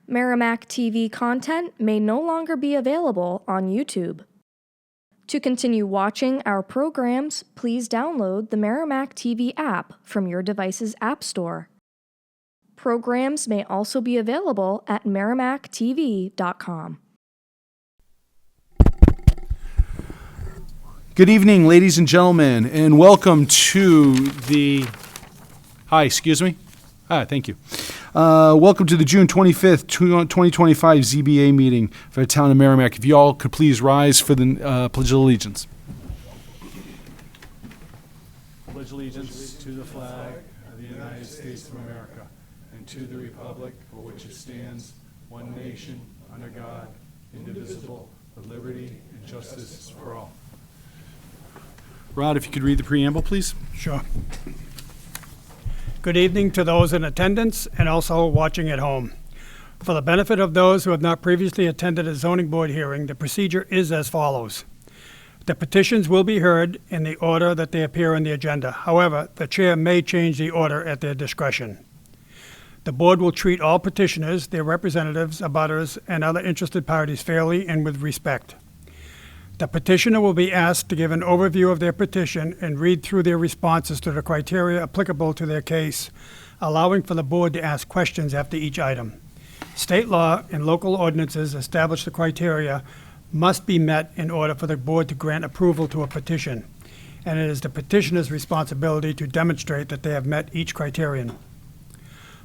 Merrimack TV content may no longer be available on YouTube. To continue watching our programs, please download the Merrimack TV app from your device's app store. Programs may also be available at merrimacktv.com. Good evening, ladies and gentlemen, and welcome to the... Hi, excuse me? Thank you. Welcome to the June 25th, 2025 ZBA meeting for the town of Merrimack. If you all could please rise for the Pledge of Allegiance. Pledge allegiance to the flag of the United States of America and to the republic for which it stands, one nation, under God, indivisible, with liberty and justice for all. Rod, if you could read the preamble, please. Sure. Good evening to those in attendance and also watching at home. For the benefit of those who have not previously attended a zoning board hearing, the procedure is as follows. The petitions will be heard in the order that they appear on the agenda. However, the chair may change the order at their discretion. The board will treat all petitioners, their representatives, abutters, and other interested parties fairly and with respect. The petitioner will be asked to give an overview of their petition and read through their responses to the criteria applicable to their case, allowing for the board to ask questions after each item. State law and local ordinances establish the criteria must be met in order for the board to grant approval to a petition, and it is the petitioner's responsibility to demonstrate that they have met each criterion.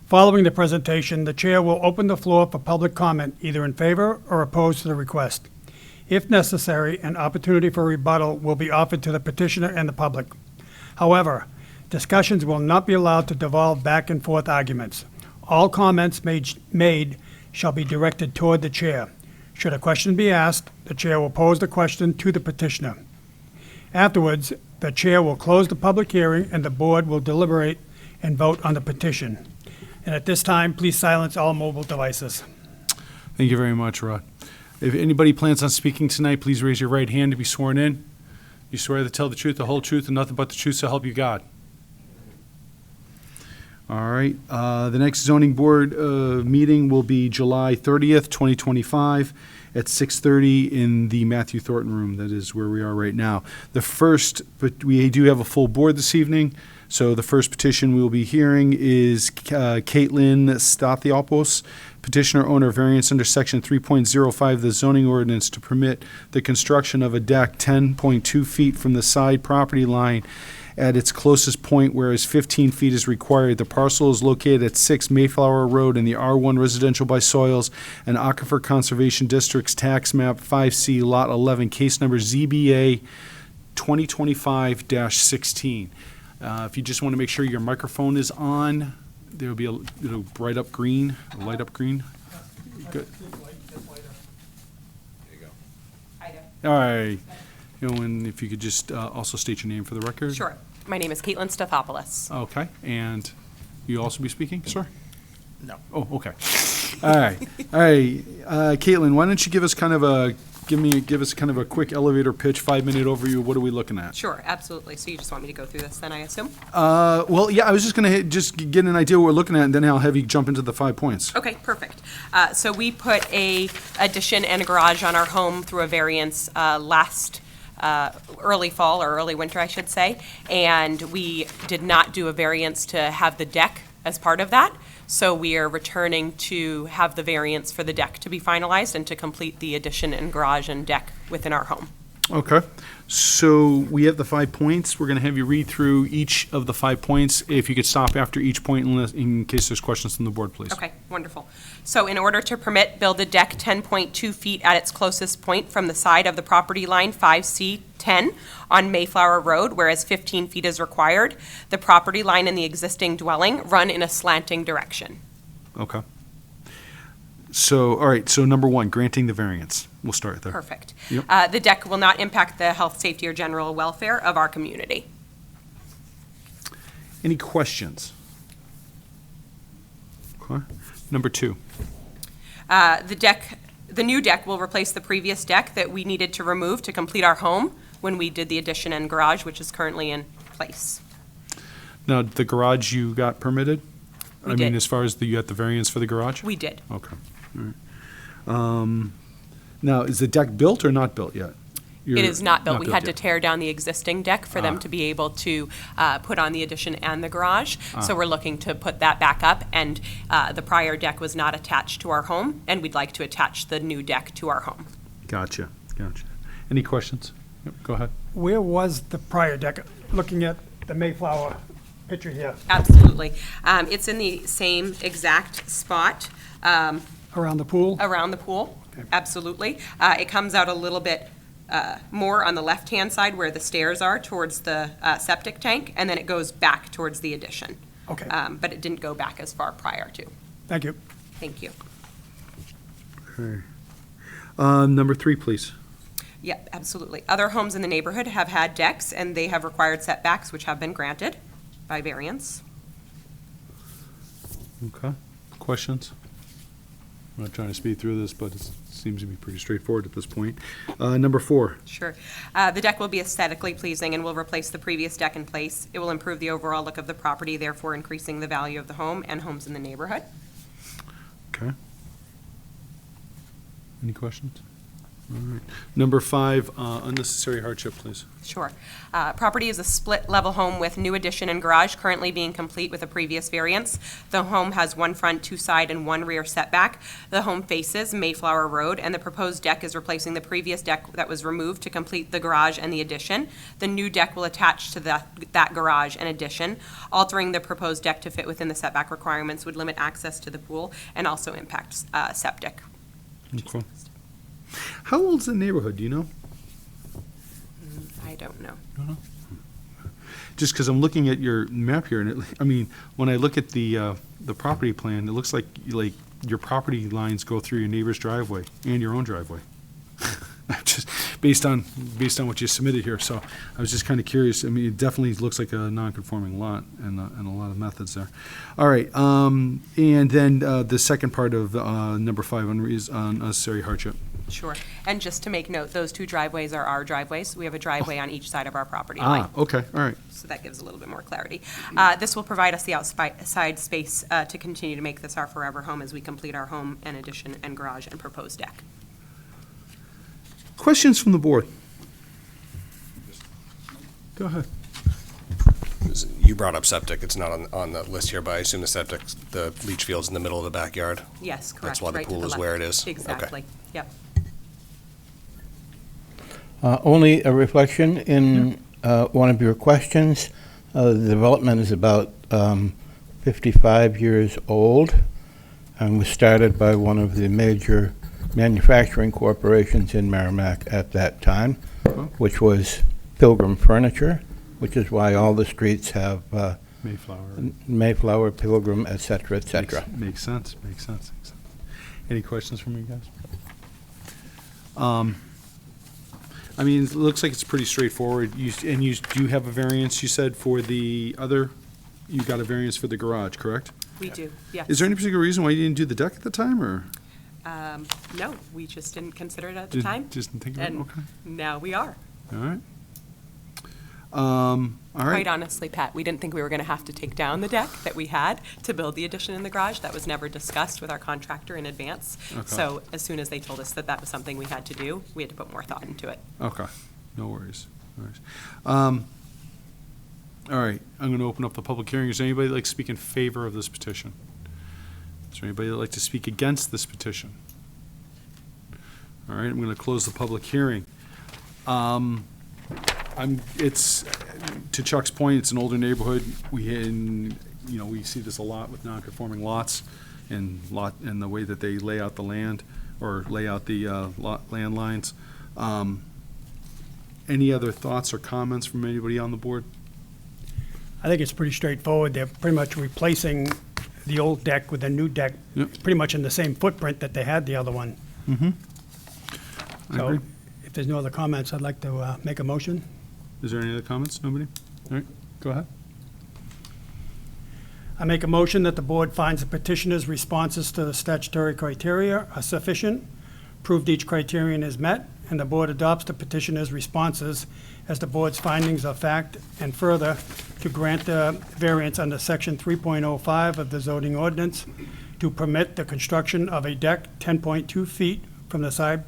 Following the presentation, the chair will open the floor for public comment, either in favor or opposed to the request. If necessary, an opportunity for rebuttal will be offered to the petitioner and the public. However, discussions will not be allowed to devolve back and forth arguments. All comments made shall be directed toward the chair. Should a question be asked, the chair will pose the question to the petitioner. Afterwards, the chair will close the public hearing and the board will deliberate and vote on the petition. And at this time, please silence all mobile devices. Thank you very much, Rod. If anybody plans on speaking tonight, please raise your right hand to be sworn in. You swear to tell the truth, the whole truth, and nothing but the truth, so help you God. All right. The next zoning board meeting will be July 30th, 2025 at 6:30 in the Matthew Thornton room. That is where we are right now. But we do have a full board this evening. So the first petition we will be hearing is Caitlin Stathiopoulos, petitioner owner variance under section 3.05 of the zoning ordinance to permit the construction of a deck 10.2 feet from the side property line at its closest point, whereas 15 feet is required. The parcel is located at 6 Mayflower Road in the R1 Residential by Soils and Aquifer Conservation District's tax map 5C lot 11, case number ZBA 2025-16. If you just want to make sure your microphone is on, there will be it'll light up green. Good. There you go. All right. And if you could just also state your name for the record. Sure. My name is Caitlin Stathiopoulos. Okay. And you also be speaking, sir? No. Oh, okay. All right. Caitlin, why don't you give us kind of a quick elevator pitch, 5-minute overview. What are we looking at? Sure, absolutely. So you just want me to go through this then, I assume? Well, yeah, I was just going to get an idea what we're looking at, and then I'll have you jump into the 5 points. Okay, perfect. So we put a addition and a garage on our home through a variance last early fall or early winter, I should say, and we did not do a variance to have the deck as part of that. So we are returning to have the variance for the deck to be finalized and to complete the addition and garage and deck within our home. Okay. So we have the 5 points. We're going to have you read through each of the 5 points. If you could stop after each point in case there's questions from the board, please. Okay, wonderful. So in order to permit, build a deck 10.2 feet at its closest point from the side of the property line 5C10 on Mayflower Road, whereas 15 feet is required. The property line and the existing dwelling run in a slanting direction. Okay. So, all right, so number 1, granting the variance. We'll start there. Perfect. Yep. The deck will not impact the health, safety, or general welfare of our community. Any questions? Okay. Number 2. The new deck will replace the previous deck that we needed to remove to complete our home when we did the addition and garage, which is currently in place. Now, the garage you got permitted? We I mean, did. as far as you got the variance for the garage? We did. Okay. all right. Now, is the deck built or not built yet? It is not built. We had to yet. tear down the existing deck for them to be able to put on the addition and the garage. So we're looking to put that back up, and the prior deck was not attached to our home, and we'd like to attach the new deck to our home. Gotcha. Any questions? Yep, go ahead. Where was the prior deck? Looking at the Mayflower picture here, Absolutely. It's in the same exact spot around the pool. around the pool. Absolutely. It comes out a little bit more on the left-hand side where the stairs are towards the septic tank, and then it goes back towards the addition. Okay. But it didn't go back as far prior to. Thank you. Thank you. Okay. Number 3, please. Yep, absolutely. Other homes in the neighborhood have had decks, and they have required setbacks, which have been granted by variance. Okay. Questions? I'm not trying to speed through this, but it seems to be pretty straightforward at this point. Number 4. Sure. The deck will be aesthetically pleasing and will replace the previous deck in place. It will improve the overall look of the property, therefore increasing the value of the home and homes in the neighborhood. Okay. Any questions? All right. Number 5, unnecessary hardship, please. Sure. Property is a split-level home with new addition and garage currently being complete with a previous variance. The home has 1 front, 2 side, and 1 rear setback. The home faces Mayflower Road, and the proposed deck is replacing the previous deck that was removed to complete the garage and the addition. The new deck will attach to that garage and addition. Altering the proposed deck to fit within the setback requirements would limit access to the pool and also impact septic. Okay. How old's the neighborhood, do you know? I don't know. Just because I'm looking at your map here, and when I look at the property plan, it looks like your property lines go through your neighbor's driveway and your own driveway. Just based on what you submitted here, so I was just kind of curious. I mean, it definitely looks like a non-conforming lot, and a lot of methods there. All right, and then the second part of number 5 is unnecessary hardship. Sure. And just to make note, those 2 driveways are our driveways. We have a driveway on each side of our property line. Okay, all right. So that gives a little bit more clarity. This will provide us the outside space to continue to make this our forever home as we complete our home and addition and garage and proposed deck. Questions from the board? Go ahead. You brought up septic. It's not on the list here, but I assume the leach field's in the middle of the backyard? Yes, correct. That's why the right to pool is left. where it is? Okay. Exactly. Yep. Only a reflection in one of your questions. The development is about 55 years old and was started by one of the major manufacturing corporations in Merrimack at that time, which was Pilgrim Furniture, which is why all the streets have Mayflower, Pilgrim, et cetera, et cetera. Makes sense. Any questions from you guys? It looks like it's pretty straightforward. You do have a variance, you said, for the other, you got a variance for the garage, correct? We do, yes. Is there any particular reason why you didn't do the deck at the time, or? No, we just didn't consider it at the time. Just didn't think of it? And Okay. now we are. All right. All right. Quite honestly, Pat, we didn't think we were going to have to take down the deck that we had to build the addition in the garage. That was never discussed with our contractor in advance. Okay. So as soon as they told us that that was something we had to do, we had to put more thought into it. Okay. No worries. All right. I'm going to open up the public hearing. Is there anybody that'd like to speak in favor of this petition? Is there anybody that'd like to speak against this petition? All right. I'm going to close the public hearing. It's, to Chuck's point, it's an older neighborhood. We see this a lot with non-conforming lots and the way that they lay out the land or lay out the land lines. Any other thoughts or comments from anybody on the board? I think it's pretty straightforward. They're pretty much replacing the old deck with a new deck, Yep. pretty much in the same footprint that they had the other one. I So agree. if there's no other comments, I'd like to make a motion. Is there any other comments? Nobody? All right, go ahead. I make a motion that the board finds the petitioner's responses to the statutory criteria are sufficient, proved each criterion is met, and the board adopts the petitioner's responses as the board's findings of fact, and further, to grant the variance under section 3.05 of the zoning ordinance to permit the construction of a deck 10.2 feet from the side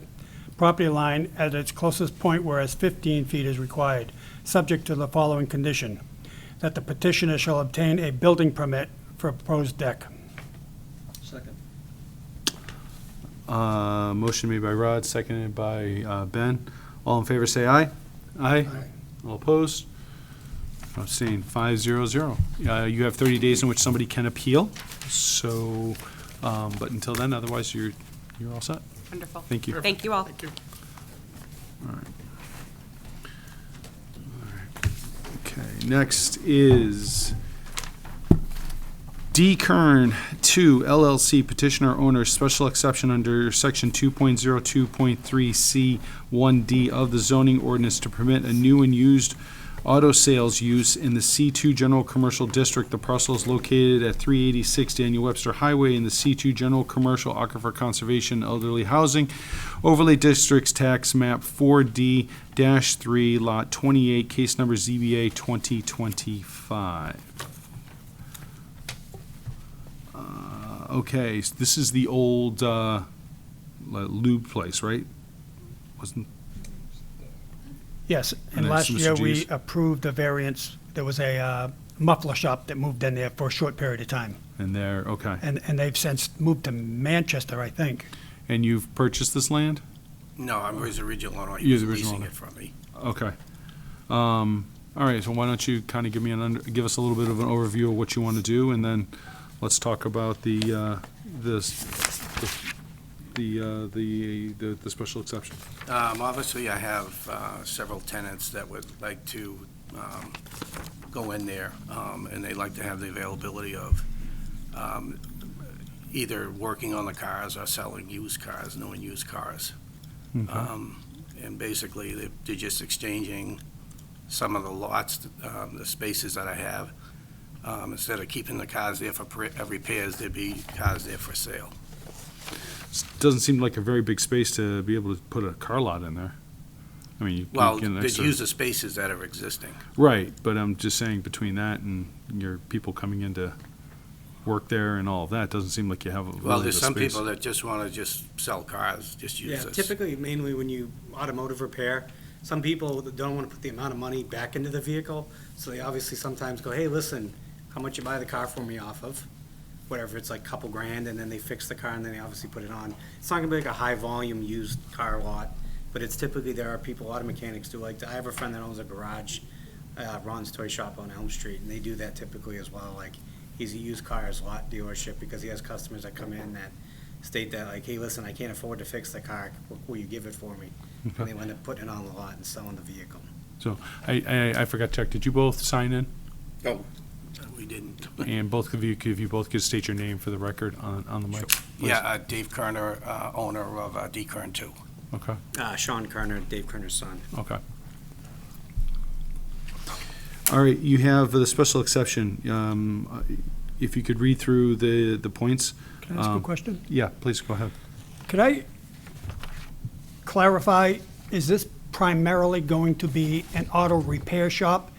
property line at its closest point, whereas 15 feet is required, subject to the following condition: that the petitioner shall obtain a building permit for a proposed deck. Second. Motion made by Rod, seconded by Ben. All in favor, say aye. Aye. All opposed? Abstained, 5-0-0. You have 30 days in which somebody can appeal, so, but until then, otherwise, you're all set. Wonderful. Thank you. Thank you all. Okay, next is D. Kern 2 LLC petitioner owner special exception under section 2.02.3C1D of the zoning ordinance to permit a new and used auto sales use in the C2 General Commercial District. The parcel is located at 386 Daniel Webster Highway in the C2 General Commercial Aquifer Conservation Elderly Housing Overlay Districts Tax Map 4D-3, Lot 28, case number ZBA 2025. Okay, so this is the old lube place, right? Wasn't, Yes, and Nice, last Mr. year we G's. approved a variance. There was a muffler shop that moved in there for a short period of time. and there, okay. And they've since moved to Manchester, I think. And you've purchased this land? No, I'm his original owner. You're He the was original leasing owner. it from me. Okay. All right, so why don't you kind of give me give us a little bit of an overview of what you want to do, and then let's talk about the special exception. Obviously, I have several tenants that would like to go in there, and they'd like to have the availability of either working on the cars or selling used cars, new and used cars. And basically, they're just exchanging some of the lots, the spaces that I have. Instead of keeping the cars there for repairs, there'd be cars there for sale. Doesn't seem like a very big space to be able to put a car lot in there. I mean, you Well, get an they'd extra. use the spaces that are existing. Right, but I'm just saying between that and your people coming in to work there and all of that, doesn't seem like you have really Well, the there's some space. people that just want to just sell cars, just use Yeah, this. typically, mainly when you automotive repair, some people that don't want to put the amount of money back into the vehicle, so they obviously sometimes go, hey, listen, how much you buy the car for me off of? Whatever, it's like a couple grand, and then they fix the car, and then they obviously put it on. It's not gonna be like a high-volume used car lot, but it's typically, there are people, auto mechanics do like, I have a friend that owns a garage, Ron's Toy Shop on Elm Street, and they do that typically as well, like, he's a used cars lot dealership, because he has customers that come in that state that, like, hey, listen, I can't afford to fix the car, will you give it for me? And they end up putting it on the lot and selling the vehicle. So, I forgot to check, did you both sign in? No, we didn't. And both of you, if you both could state your name for the record on the mic? please. Yeah, Dave Kerner, owner of D. Kern 2. Okay, Sean Kerner, Dave Kerner's son. okay. All right, you have the special exception. If you could read through the points. Can I ask a question? Yeah, please, go ahead. Could I clarify, is this primarily going to be an auto repair shop,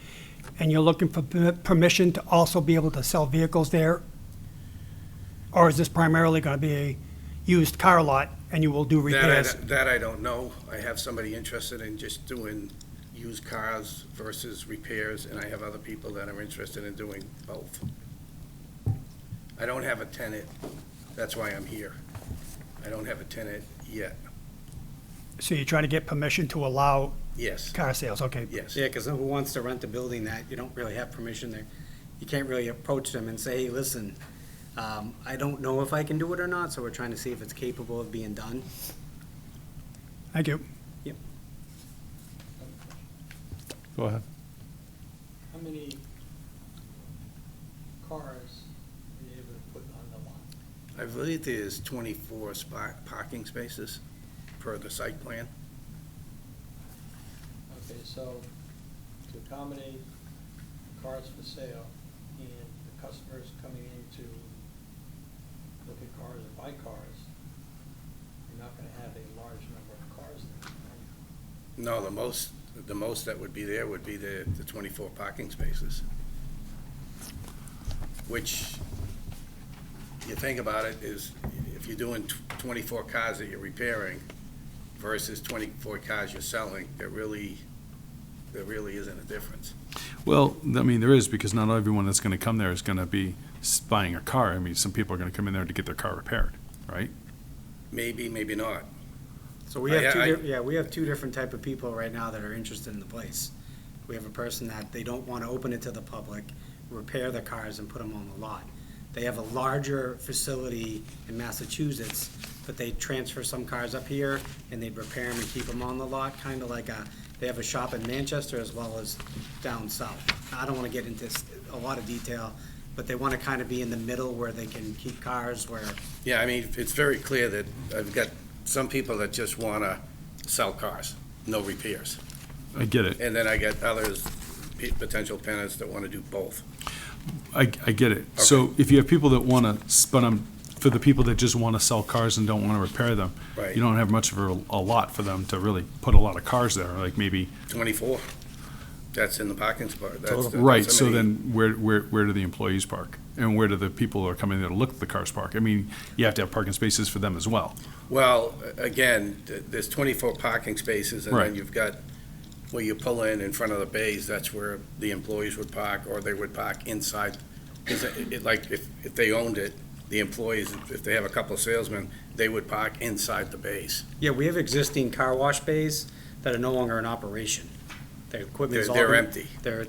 and you're looking for permission to also be able to sell vehicles there? Or is this primarily going to be a used car lot, and you will do repairs? That I don't know. I have somebody interested in just doing used cars versus repairs, and I have other people that are interested in doing both. I don't have a tenant, that's why I'm here. I don't have a tenant yet. So you're trying to get permission to allow Yes, car sales, okay. yes. Yeah, because who wants to rent a building that you don't really have permission there? You can't really approach them and say, hey, listen, I don't know if I can do it or not, so we're trying to see if it's capable of being done. Thank you. Go ahead. How many cars are you able to put on the lot? I believe there's 24 parking spaces per the site plan. Okay, so to accommodate cars for sale and the customers coming in to look at cars or buy cars, you're not gonna have a large number of cars there, right? No, the most that would be there would be the 24 parking spaces. Which, if thing about it is, if you're doing 24 cars that you're repairing versus 24 cars you're selling, there really isn't a difference. Well, I mean, there is, because not everyone that's going to come there is going to be buying a car. I mean, some people are going to come in there to get their car repaired, right? Maybe, maybe not. So we have I- we have two different type of people right now that are interested in the place. We have a person that they don't want to open it to the public, repair the cars and put them on the lot. They have a larger facility in Massachusetts, but they transfer some cars up here and they'd repair them and keep them on the lot, kind of like they have a shop in Manchester as well as down south. I don't want to get into a lot of detail, but they want to kind of be in the middle where they can keep cars where, Yeah, I mean, it's very clear that I've got some people that just want to sell cars, no repairs. I get it. And then I get others, potential tenants that want to do both. I get it. So if you have people that want to, but for the people that just want to sell cars and don't want to repair them, Right. you don't have much of a lot for them to really put a lot of cars there, like maybe. 24, that's in the parking spot. That's the- Right, that's so how many- then where do the employees park? And where do the people who are coming there to look at the cars park? I mean, you have to have parking spaces for them as well. Well, again, there's 24 parking spaces, and Right. then you've got where you pull in front of the bays, that's where the employees would park, or they would park inside. 'Cause like, if they owned it, the employees, if they have a couple of salesmen, they would park inside the bays. yeah, we have existing car wash bays that are no longer in operation. Their equipment's all. They're empty. They're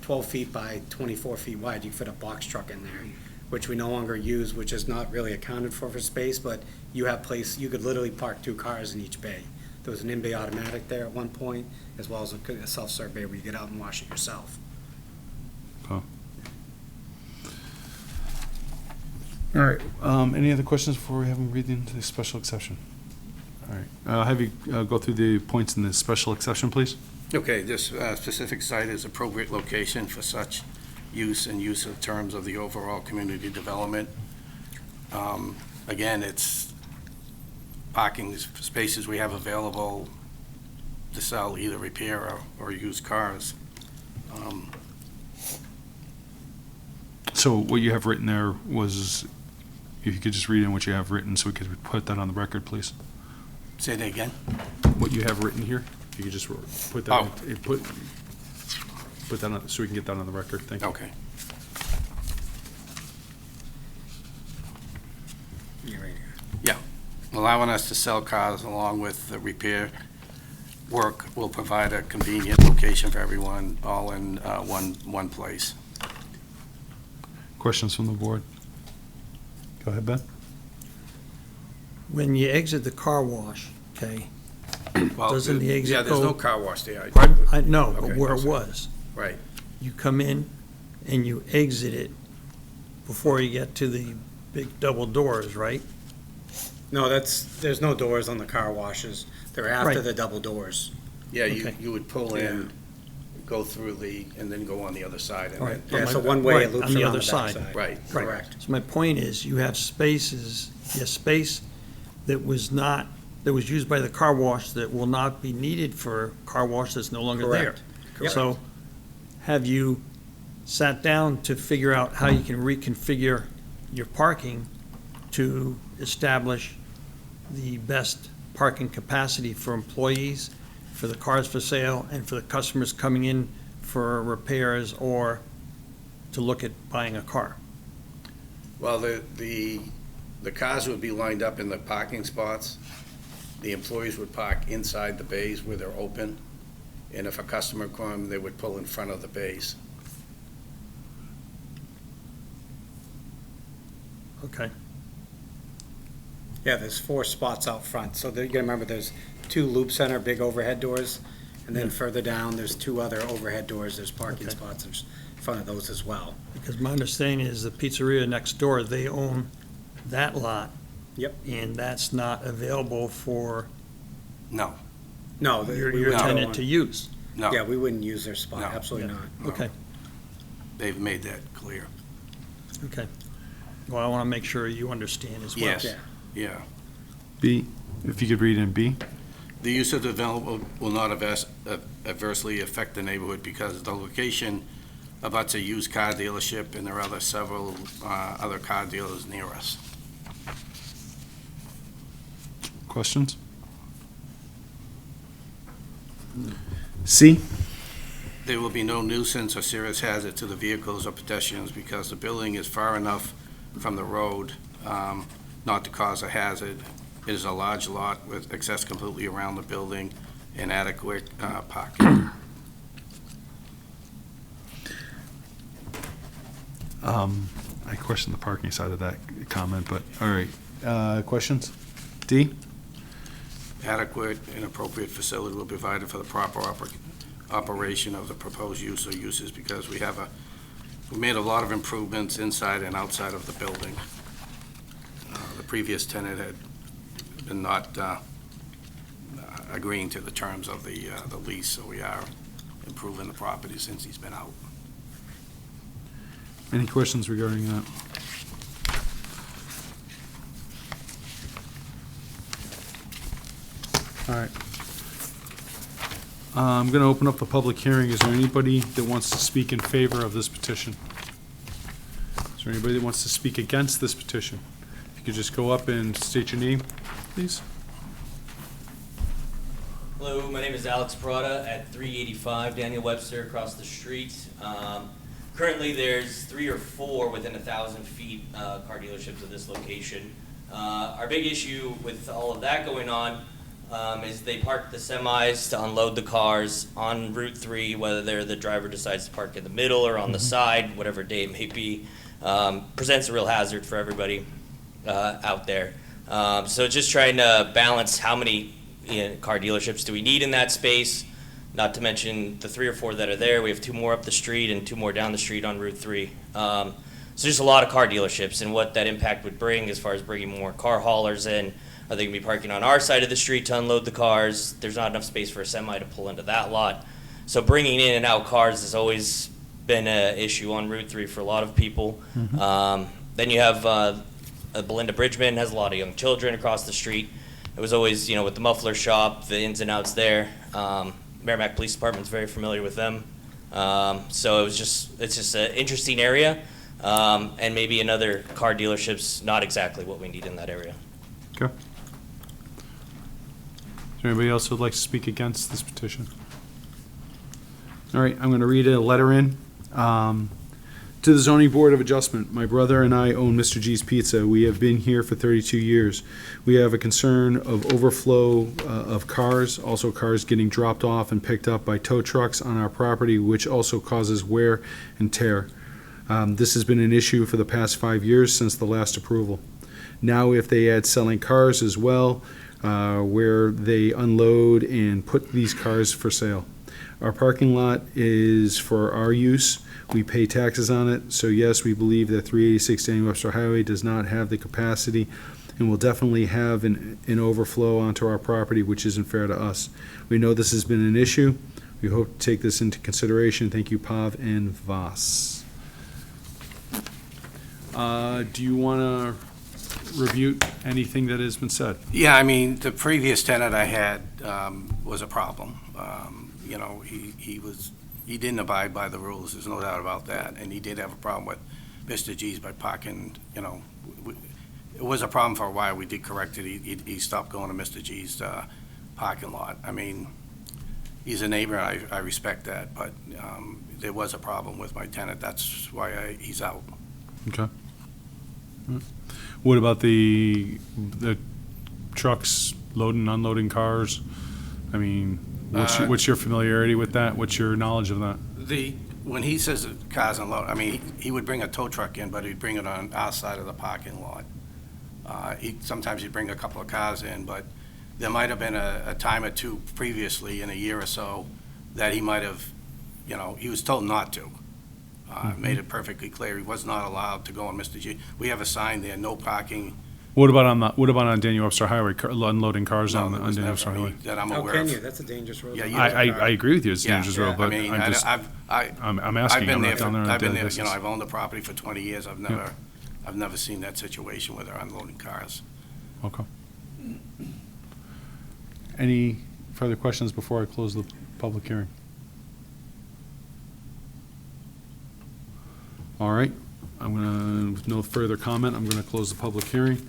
12 feet by 24 feet wide. You can fit a box truck in there, which we no longer use, which is not really accounted for space, but you could literally park 2 cars in each bay. There was an in-bay automatic there at one point, as well as a self-serve bay where you get out and wash it yourself. All right, any other questions before we have them read into the special exception? All right, I'll have you go through the points in the special exception, please. Okay, this specific site is appropriate location for such use and use of terms of the overall community development. Again, it's parking spaces we have available to sell, either repair or used cars. So what you have written there was, if you could just read in what you have written so we could put that on the record, please. Say that again? What you have written here, if you could just put that, put that on, so we can get that on the record, thank you. Okay. You're right here. Allowing us to sell cars along with the repair work will provide a convenient location for everyone, all in one place. Questions from the board? Go ahead, Ben. When you exit the car wash, okay, Well, Doesn't the exit Yeah, there's no go- car wash there. I know, but Okay, where it I'm sorry. was, Right. you come in and you exit it before you get to the big double doors, right? No, there's no doors on the car washes. They're after Right. the double doors. Yeah, Okay. you would pull in, go through and then go on the other side. and All then- right. Yeah, But so my- one way right, it loops on the around other the side. backside. Right. Correct. So my point is, you have spaces, a space that was used by the car wash that will not be needed for car wash that's no longer there. Correct. Correct. So have you sat down to figure out how you can reconfigure your parking to establish the best parking capacity for employees, for the cars for sale, and for the customers coming in for repairs or to look at buying a car? Well, the cars would be lined up in the parking spots. The employees would park inside the bays where they're open. And if a customer come, they would pull in front of the bays. Okay. Yeah, there's 4 spots out front. So you gotta remember, there's 2 loop center, big overhead doors. And then Yeah. further down, there's 2 other overhead doors. There's parking Okay. spots in front of those as well. Because my understanding is the pizzeria next door, they own that lot. Yep. And that's not available for No, No, your we wouldn't go tenant on- to use. no. Yeah, we wouldn't use their spot, No. absolutely Yeah. not. Okay, They've made that clear. okay. Well, I want to make sure you understand as well. Yes, Yeah. yeah. B, if you could read in B. The use of development will not adversely affect the neighborhood because the location abuts a used car dealership, and there are several other car dealers near us. Questions? C? There will be no nuisance or serious hazard to the vehicles or pedestrians because the building is far enough from the road not to cause a hazard. It is a large lot with access completely around the building and adequate parking. I question the parking side of that comment, but, all right. Questions? D? Adequate and appropriate facility will be provided for the proper operation of the proposed use or uses because we made a lot of improvements inside and outside of the building. The previous tenant had been not agreeing to the terms of the lease, so we are improving the property since he's been out. Any questions regarding that? All right. I'm going to open up the public hearing. Is there anybody that wants to speak in favor of this petition? Is there anybody that wants to speak against this petition? If you could just go up and state your name, please. Hello, my name is Alex Prada at 385 Daniel Webster across the street. Currently, there's 3 or 4 within 1,000 feet car dealerships at this location. Our big issue with all of that going on is they park the semis to unload the cars on Route 3, whether the driver decides to park in the middle or on the side, whatever day it may be, presents a real hazard for everybody out there. So just trying to balance how many car dealerships do we need in that space, not to mention the 3 or 4 that are there. We have 2 more up the street and 2 more down the street on Route 3. So just a lot of car dealerships and what that impact would bring as far as bringing more car haulers in. Are they going to be parking on our side of the street to unload the cars? There's not enough space for a semi to pull into that lot. So bringing in and out cars has always been an issue on Route 3 for a lot of people. Then you have Belinda Bridgman has a lot of young children across the street. It was always, with the muffler shop, the ins and outs there. Merrimack Police Department's very familiar with them. So it's just an interesting area. And maybe another car dealership's not exactly what we need in that area. Okay. Is there anybody else who would like to speak against this petition? All right, I'm going to read a letter in. To the Zoning Board of Adjustment, my brother and I own Mr. G's Pizza. We have been here for 32 years. We have a concern of overflow of cars, also cars getting dropped off and picked up by tow trucks on our property, which also causes wear and tear. This has been an issue for the past 5 years since the last approval. Now, if they add selling cars as well, where they unload and put these cars for sale. Our parking lot is for our use. We pay taxes on it, so yes, we believe that 386 Daniel Webster Highway does not have the capacity and will definitely have an overflow onto our property, which isn't fair to us. We know this has been an issue. We hope to take this into consideration. Thank you, Pav and Voss. Do you want to review anything that has been said? Yeah, I mean, the previous tenant I had was a problem. He didn't abide by the rules, there's no doubt about that, and he did have a problem with Mr. G's by parking, it was a problem for a while, we did correct it, he stopped going to Mr. G's parking lot. I mean, he's a neighbor, I respect that, but there was a problem with my tenant, that's why he's out. Okay. What about the trucks loading and unloading cars? I mean, what's your familiarity with that? What's your knowledge of that? When he says the cars unload, I mean, he would bring a tow truck in, but he'd bring it on our side of the parking lot. Sometimes he'd bring a couple of cars in, but there might have been a time or two previously in a year or so that he might have, he was told not to. Made it perfectly clear he was not allowed to go on Mr. G. We have a sign there, no parking. What about on Daniel Webster Highway, unloading cars No, on there was Daniel never Webster Highway? that I'm How aware can of. you? That's a dangerous road. Yeah, I agree with you. It's a Yeah, dangerous road, but I mean, I'm just I'm asking. I'm not down there on a I've been daily there, basis. I've owned the property for 20 years. I've never seen that situation where they're unloading cars. Okay. Any further questions before I close the public hearing? All right, with no further comment, I'm gonna close the public hearing.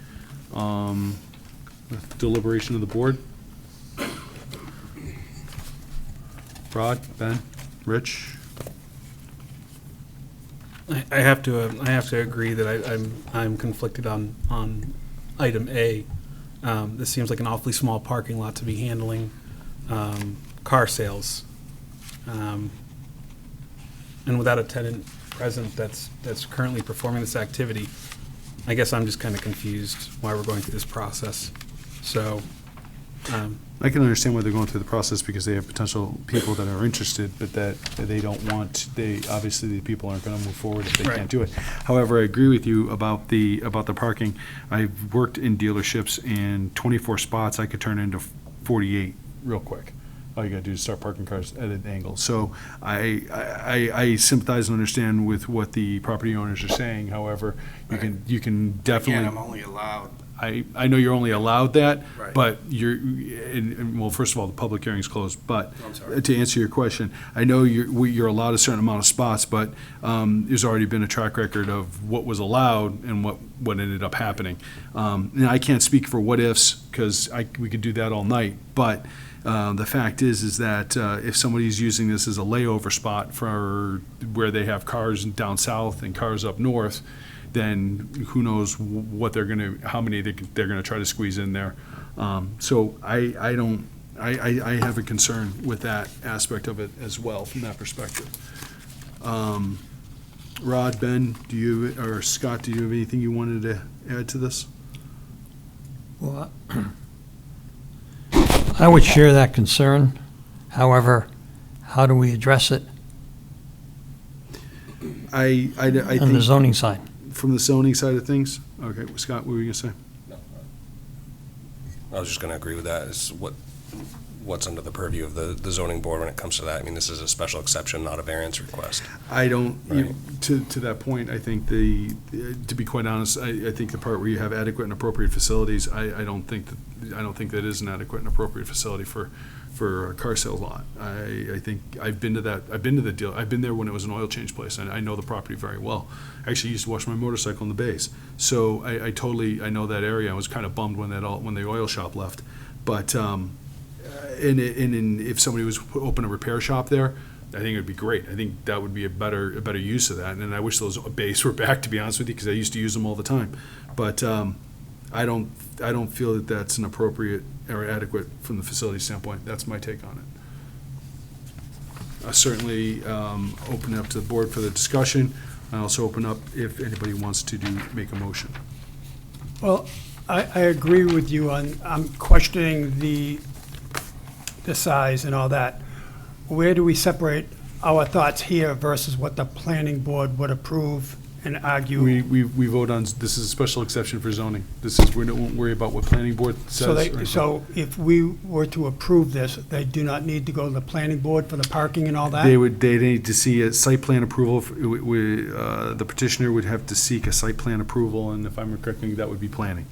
Deliberation of the board. Rod, Ben, Rich? I have to agree that I'm conflicted on item A. This seems like an awfully small parking lot to be handling car sales. And without a tenant present that's currently performing this activity, I guess I'm just kind of confused why we're going through this process. So, I can understand why they're going through the process, because they have potential people that are interested, but that they don't want, obviously the people aren't gonna move forward if they Right. can't do it. However, I agree with you about the parking. I've worked in dealerships, and 24 spots I could turn into 48 real quick. All you gotta do is start parking cars at an angle. So I sympathize and understand with what the property owners are saying. However, you can definitely. Again, I'm only allowed, I know you're only allowed that, Right. but well, first of all, the public hearing's closed, but I'm sorry. to answer your question, I know you're allowed a certain amount of spots, but there's already been a track record of what was allowed and what ended up happening. And I can't speak for what-ifs, because we could do that all night, but the fact is that if somebody's using this as a layover spot for where they have cars down south and cars up north, then who knows what how many they're gonna try to squeeze in there. So I have a concern with that aspect of it as well, from that perspective. Rod, Ben, or Scott, do you have anything you wanted to add to this? Well, I would share that concern. However, how do we address it I on the think, zoning side? from the zoning side of things, okay, Scott, what were you gonna say? I was just going to agree with that. Is what's under the purview of the zoning board when it comes to that. I mean, this is a special exception, not a variance request. I don't, Right. to that point, I think to be quite honest, I think the part where you have adequate and appropriate facilities, I don't think that is an adequate and appropriate facility for a car sales lot. I think I've been to the deal, I've been there when it was an oil change place, and I know the property very well. I actually used to wash my motorcycle in the bays, so I know that area. I was kind of bummed when the oil shop left, but, if somebody was to open a repair shop there, I think it would be great. I think that would be a better use of that, and I wish those bays were back, to be honest with you, because I used to use them all the time. But I don't feel that that's an appropriate or adequate from the facility standpoint. That's my take on it. I certainly open it up to the board for the discussion. I also open up if anybody wants to make a motion. Well, I agree with you I'm questioning the size and all that. Where do we separate our thoughts here versus what the planning board would approve and argue? We vote on, this is a special exception for zoning. We don't worry about what planning board says. So if we were to approve this, they do not need to go to the planning board for the parking and all that? They need to see a site plan approval. The petitioner would have to seek a site plan approval, and if I'm correct, that would be planning.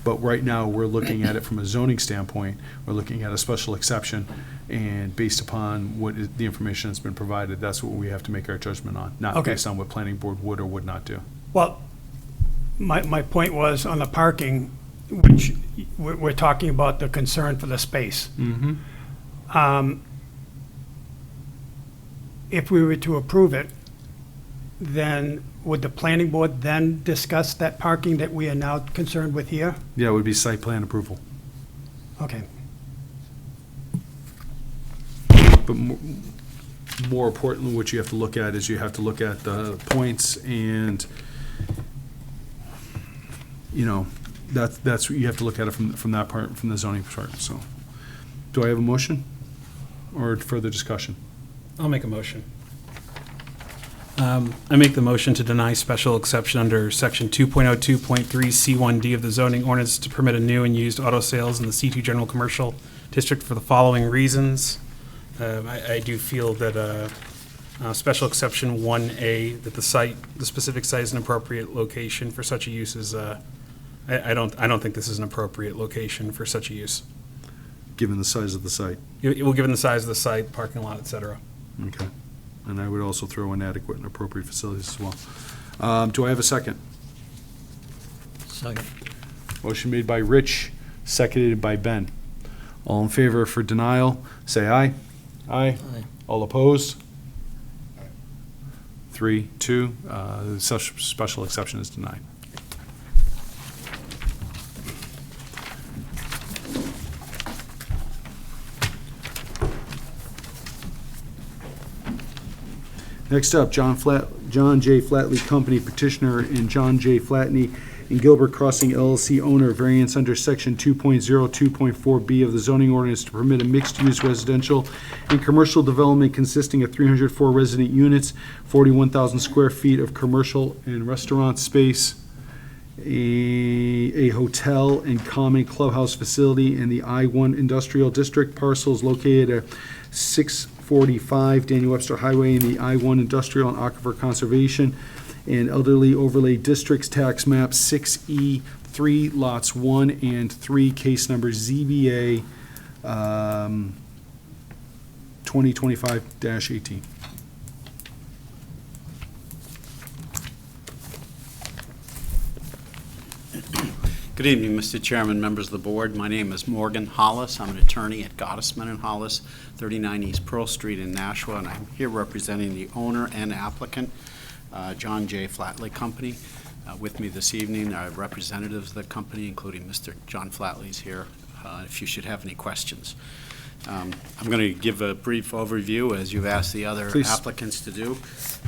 But right now, we're looking at it from a zoning standpoint. We're looking at a special exception, and based upon the information that's been provided, that's what we have to make our judgment on, not Okay. based on what planning board would or would not do. Well, my point was on the parking, which we're talking about the concern for the space. If we were to approve it, then would the planning board then discuss that parking that we are now concerned with here? Yeah, it would be site plan approval. Okay. But more importantly, what you have to look at is you have to look at the points, and, that's what you have to look at it from that part, from the zoning part, so. Do I have a motion or further discussion? I'll make a motion. I make the motion to deny special exception under section 2.02.3 C1D of the zoning ordinance to permit a new and used auto sales in the C2 General Commercial District for the following reasons. I do feel that special exception 1A, that the specific site is an appropriate location for such a use is, I don't think this is an appropriate location for such a use. Given the size of the site. Given the size of the site, parking lot, et cetera. Okay. And I would also throw in adequate and appropriate facilities as well. Do I have a second? Second. Motion made by Rich, seconded by Ben. All in favor for denial, say aye. Aye. Aye. All opposed? 3-2, such special exception is denied. Next up, John J. Flatley Company petitioner and John J. Flatney and Gilbert Crossing LLC owner, variance under section 2.02.4B of the zoning ordinance to permit a mixed-use residential and commercial development consisting of 304 resident units, 41,000 square feet of commercial and restaurant space, a hotel and common clubhouse facility in the I-1 Industrial District. Parcels located at 645 Daniel Webster Highway in the I-1 Industrial and Aquifer Conservation and Elderly Overlay Districts, tax map 6E, 3 lots 1 and 3, case number ZBA 2025-18. Good evening, Mr. Chairman, members of the board. My name is Morgan Hollis. I'm an attorney at Gottesman and Hollis, 39 East Pearl Street in Nashua, and I'm here representing the owner and applicant, John J. Flatley Company. With me this evening are representatives of the company, including Mr. John Flatley's here, if you should have any questions. I'm going to give a brief overview, as you've asked the other Please. applicants to do.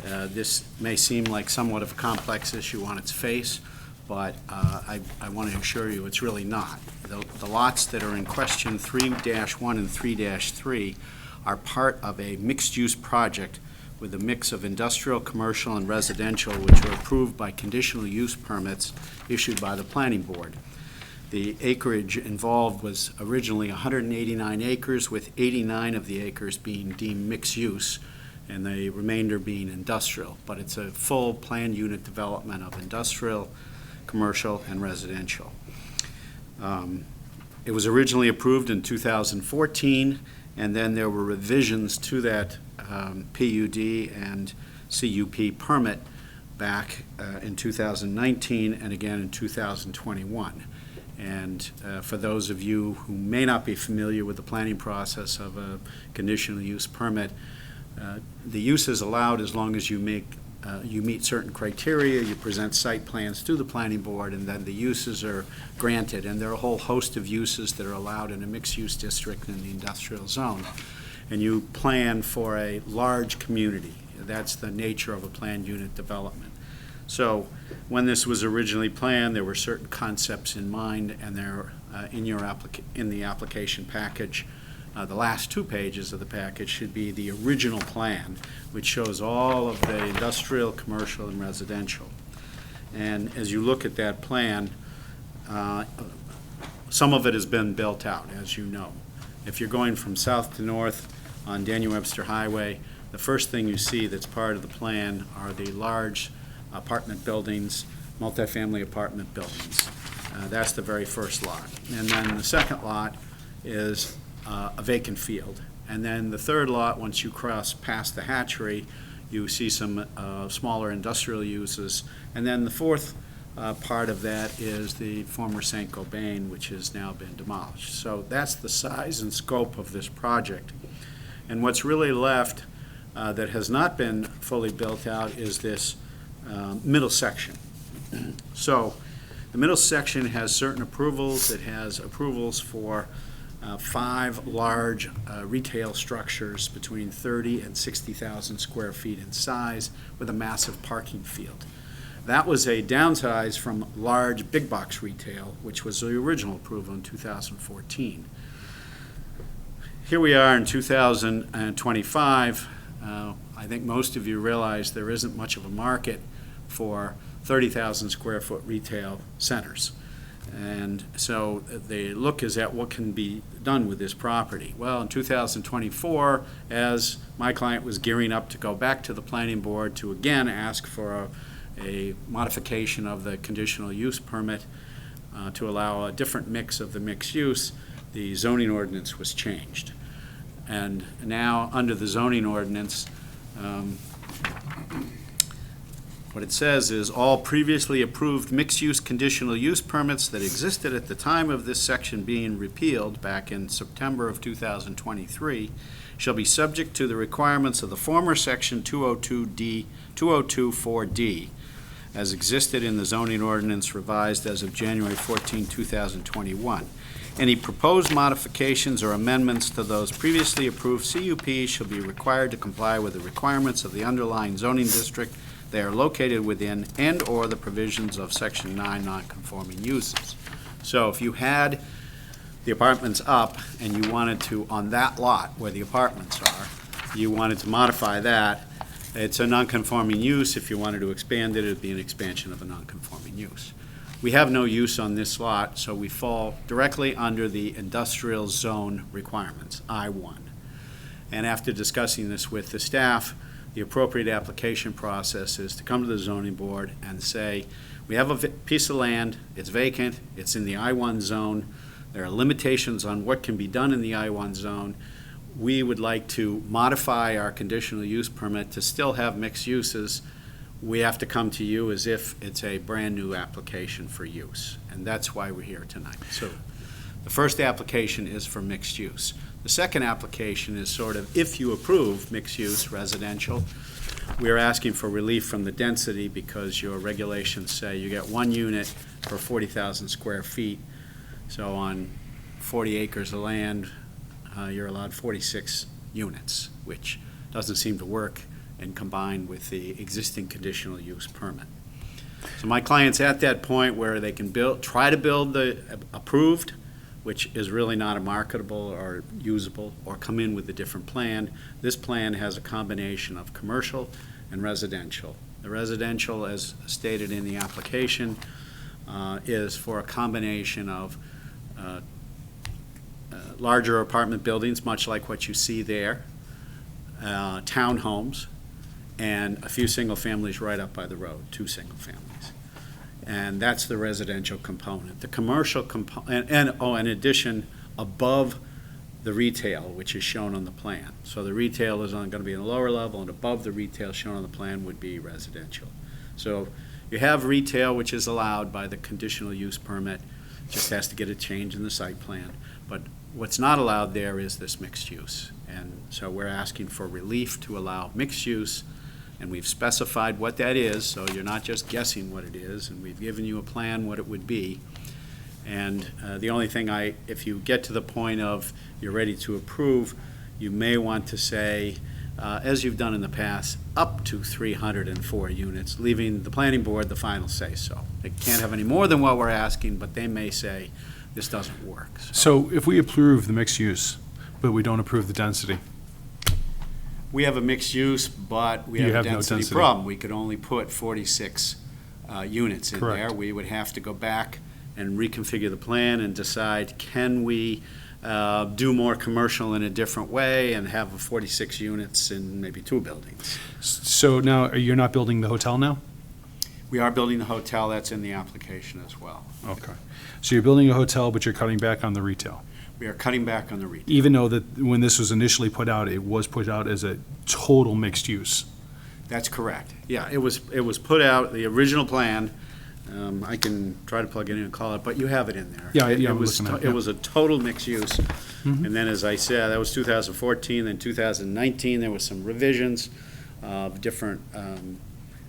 This may seem like somewhat of a complex issue on its face, but I want to assure you it's really not. The lots that are in question 3-1 and 3-3 are part of a mixed-use project with a mix of industrial, commercial, and residential, which are approved by conditional use permits issued by the planning board. The acreage involved was originally 189 acres, with 89 of the acres being deemed mixed use, and the remainder being industrial. But it's a full planned unit development of industrial, commercial, and residential. It was originally approved in 2014, and then there were revisions to that PUD and CUP permit back in 2019 and again in 2021. And for those of you who may not be familiar with the planning process of a conditional use permit, the use is allowed as long as you meet certain criteria, you present site plans to the planning board, and then the uses are granted. And there are a whole host of uses that are allowed in a mixed-use district in the industrial zone. And you plan for a large community. That's the nature of a planned unit development. So when this was originally planned, there were certain concepts in mind, and they're in the application package. The last 2 pages of the package should be the original plan, which shows all of the industrial, commercial, and residential. And as you look at that plan, some of it has been built out, as you know. If you're going from south to north on Daniel Webster Highway, the first thing you see that's part of the plan are the large apartment buildings, multifamily apartment buildings. That's the very first lot. And then the second lot is a vacant field. And then the third lot, once you cross past the hatchery, you see some smaller industrial uses. And then the fourth part of that is the former St. Gobain, which has now been demolished. So that's the size and scope of this project. And what's really left that has not been fully built out is this middle section. So the middle section has certain approvals. It has approvals for 5 large retail structures between 30 and 60,000 square feet in size with a massive parking field. That was a downsize from large big box retail, which was the original approval in 2014. Here we are in 2025. I think most of you realize there isn't much of a market for 30,000 square foot retail centers. And so the look is at what can be done with this property. Well, in 2024, as my client was gearing up to go back to the planning board to again ask for a modification of the conditional use permit to allow a different mix of the mixed use, the zoning ordinance was changed. And now, under the zoning ordinance, What it says is, all previously approved mixed-use conditional use permits that existed at the time of this section being repealed back in September of 2023 shall be subject to the requirements of the former section 202D, 202-4D, as existed in the zoning ordinance revised as of January 14, 2021. Any proposed modifications or amendments to those previously approved CUPs shall be required to comply with the requirements of the underlying zoning district they are located within and/or the provisions of Section 9 nonconforming uses. So if you had the apartments up and you wanted to, on that lot where the apartments are, you wanted to modify that, it's a nonconforming use. If you wanted to expand it, it'd be an expansion of a nonconforming use. We have no use on this lot, so we fall directly under the industrial zone requirements, I-1. And after discussing this with the staff, the appropriate application process is to come to the zoning board and say, we have a piece of land, it's vacant, it's in the I-1 zone, there are limitations on what can be done in the I-1 zone. We would like to modify our conditional use permit to still have mixed uses. We have to come to you as if it's a brand-new application for use, and that's why we're here tonight. So the first application is for mixed use. The second application is sort of, if you approve mixed use residential, we're asking for relief from the density because your regulations say you get 1 unit per 40,000 square feet. So on 40 acres of land, you're allowed 46 units, which doesn't seem to work and combined with the existing conditional use permit. So my client's at that point where they can try to build the approved, which is really not a marketable or usable, or come in with a different plan. This plan has a combination of commercial and residential. The residential, as stated in the application, is for a combination of larger apartment buildings, much like what you see there, townhomes, and a few single families right up by the road, 2 single families. And that's the residential component. The commercial component, in addition, above the retail, which is shown on the plan. So the retail is going to be in the lower level, and above the retail shown on the plan would be residential. So you have retail, which is allowed by the conditional use permit, just has to get a change in the site plan. But what's not allowed there is this mixed use. And so we're asking for relief to allow mixed use, and we've specified what that is, so you're not just guessing what it is, and we've given you a plan what it would be. And the only thing if you get to the point of you're ready to approve, you may want to say, as you've done in the past, up to 304 units, leaving the planning board the final say-so. They can't have any more than what we're asking, but they may say, this doesn't work. So if we approve the mixed use, but we don't approve the density? We have a mixed use, but we have a density problem. We could only put 46 units in there. We would have to go back and reconfigure the plan and decide, can we do more commercial in a different way and have 46 units in maybe 2 buildings. So now, you're not building the hotel now? We are building the hotel. That's in the application as well. Okay. So you're building a hotel, but you're cutting back on the retail? We are cutting back on the retail. Even though that when this was initially put out, it was put out as a total mixed use? That's correct. Yeah, it was put out, the original plan. I can try to plug it in and call it, but you have it in there. Yeah, it was a total mixed use. Mm-hmm. And then, as I said, that was 2014. Then 2019, there was some revisions of different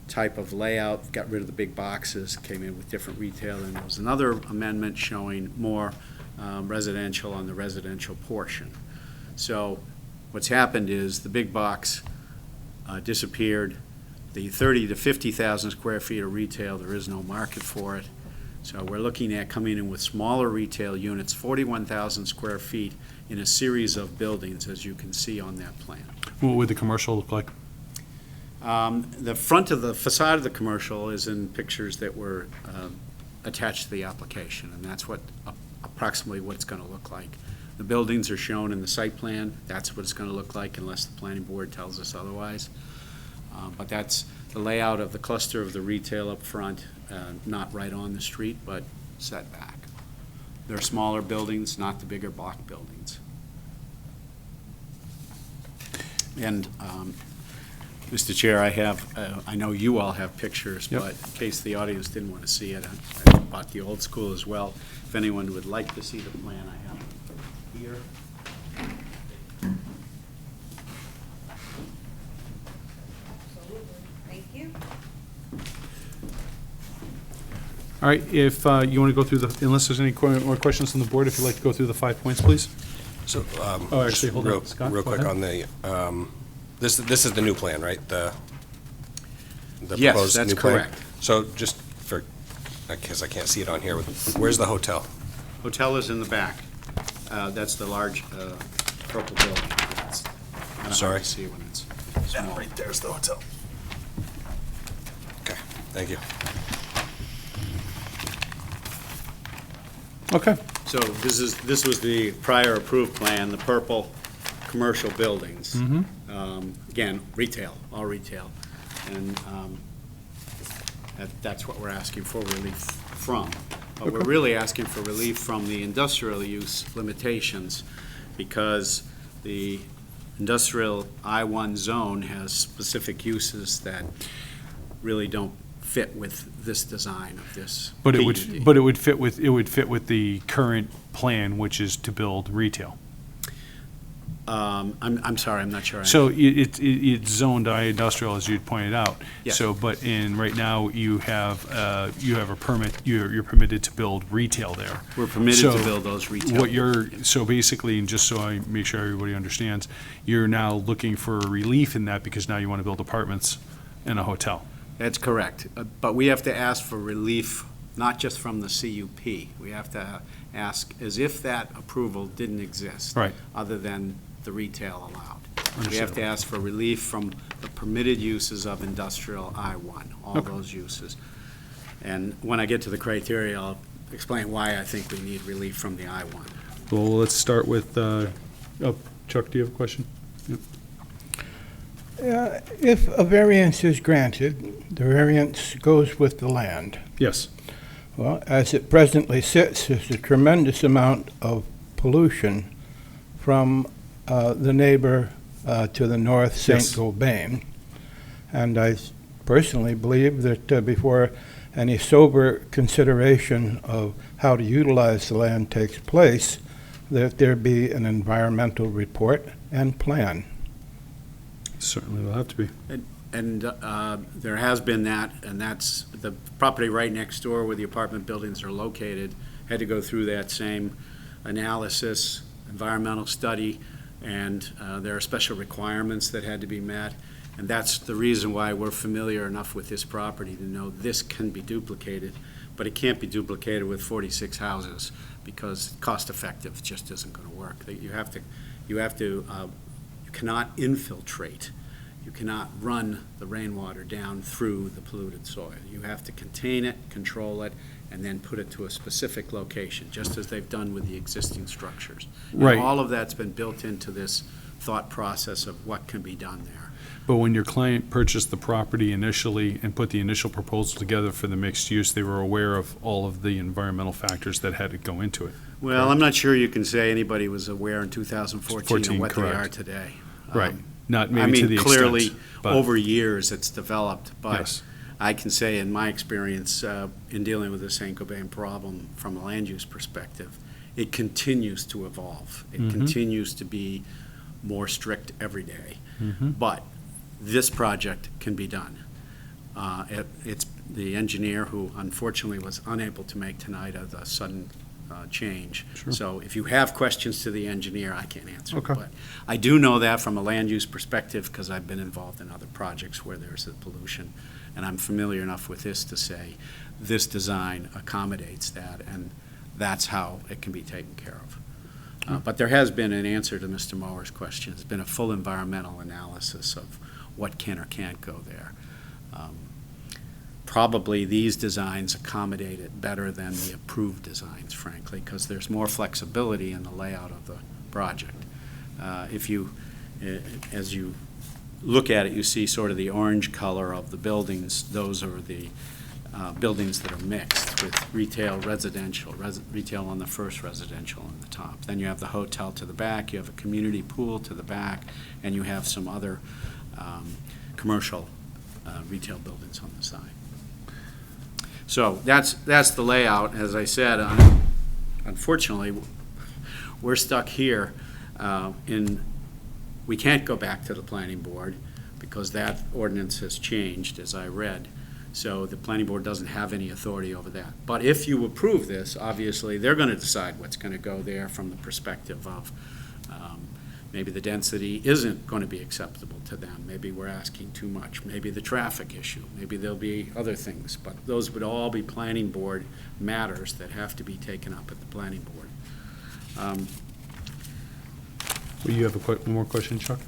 type of layout. Got rid of the big boxes, came in with different retail, and there was another amendment showing more residential on the residential portion. So what's happened is the big box disappeared. The 30 to 50,000 square feet of retail, there is no market for it. So we're looking at coming in with smaller retail units, 41,000 square feet in a series of buildings, as you can see on that plan. What would the commercial look like? The front of the facade of the commercial is in pictures that were attached to the application, and that's what approximately what it's going to look like. The buildings are shown in the site plan. That's what it's going to look like unless the planning board tells us otherwise. But that's the layout of the cluster of the retail up front, not right on the street, but set back. They're smaller buildings, not the bigger block buildings. And Mr. Chair, I know you all have pictures, Yep. but in case the audience didn't want to see it, I bought the old school as well. If anyone would like to see the plan, I have it here. Thank you. All right, if you want to go through unless there's any more questions on the board, if you'd like to go through the 5 points, please. So, Oh, actually, just hold on, Scott, real go quick ahead. on the, this is the new plan, right? The Yes, proposed that's new plan? correct. So just for, because I can't see it on here, where's the hotel? Hotel is in the back. That's the large purple building. It's kinda hard Sorry? to see when it's Yeah, small. right there's the hotel. Okay, thank you. Okay. So this was the prior approved plan, the purple commercial buildings. Again, retail, all retail. And that's what we're asking for relief from. But we're really asking for relief from the industrial use limitations because the industrial I-1 zone has specific uses that really don't fit with this design of this But it PUD. would fit with the current plan, which is to build retail. I'm sorry, I'm not sure. So it's zoned industrial, as you'd pointed out. Yes. So, but right now, you have a permit, you're permitted to build retail there. We're permitted So to build those retail. So basically, and just so I make sure everybody understands, you're now looking for relief in that because now you want to build apartments and a hotel. That's correct. But we have to ask for relief, not just from the CUP. We have to ask as if that approval didn't exist. Right. Other than the retail allowed. We have Understood. to ask for relief from the permitted uses of industrial I-1, all Okay. those uses. And when I get to the criteria, I'll explain why I think we need relief from the I-1. Well, let's start with, Chuck, do you have a question? If a variance is granted, the variance goes with the land. Yes. Well, as it presently sits, there's a tremendous amount of pollution from the neighbor to the north, St. Yes. Gobain. And I personally believe that before any sober consideration of how to utilize the land takes place, that there be an environmental report and plan. Certainly will have to be. And there has been that, and that's the property right next door where the apartment buildings are located, had to go through that same analysis, environmental study, and there are special requirements that had to be met. And that's the reason why we're familiar enough with this property to know this can be duplicated, but it can't be duplicated with 46 houses because cost-effective just isn't going to work. You cannot infiltrate. You cannot run the rainwater down through the polluted soil. You have to contain it, control it, and then put it to a specific location, just as they've done with the existing structures. And Right. all of that's been built into this thought process of what can be done there. But when your client purchased the property initially and put the initial proposal together for the mixed use, they were aware of all of the environmental factors that had to go into it. Well, I'm not sure you can say anybody was aware in 2014 of what they are correct. today. Right. Not I maybe to mean, the extent. clearly, but- over years, it's developed, but Yes. I can say in my experience in dealing with the St. Gobain problem from a land use perspective, it continues to evolve. It continues to be more strict every day. But this project can be done. It's the engineer who unfortunately was unable to make tonight of the sudden change. Sure. So if you have questions to the engineer, I can't answer. Okay. But I do know that from a land use perspective because I've been involved in other projects where there's a pollution. And I'm familiar enough with this to say this design accommodates that, and that's how it can be taken care of. But there has been an answer to Mr. Mower's question. There's been a full environmental analysis of what can or can't go there. Probably these designs accommodate it better than the approved designs, frankly, because there's more flexibility in the layout of the project. If you, as you look at it, you see sort of the orange color of the buildings. Those are the buildings that are mixed with retail, residential, retail on the first, residential on the top. Then you have the hotel to the back, you have a community pool to the back, and you have some other commercial retail buildings on the side. So that's the layout. As I said, unfortunately, we're stuck here we can't go back to the planning board because that ordinance has changed, as I read. So the planning board doesn't have any authority over that. But if you approve this, obviously, they're going to decide what's going to go there from the perspective of maybe the density isn't going to be acceptable to them. Maybe we're asking too much. Maybe the traffic issue. Maybe there'll be other things. But those would all be planning board matters that have to be taken up at the planning board. Well, you have one more question, Chuck?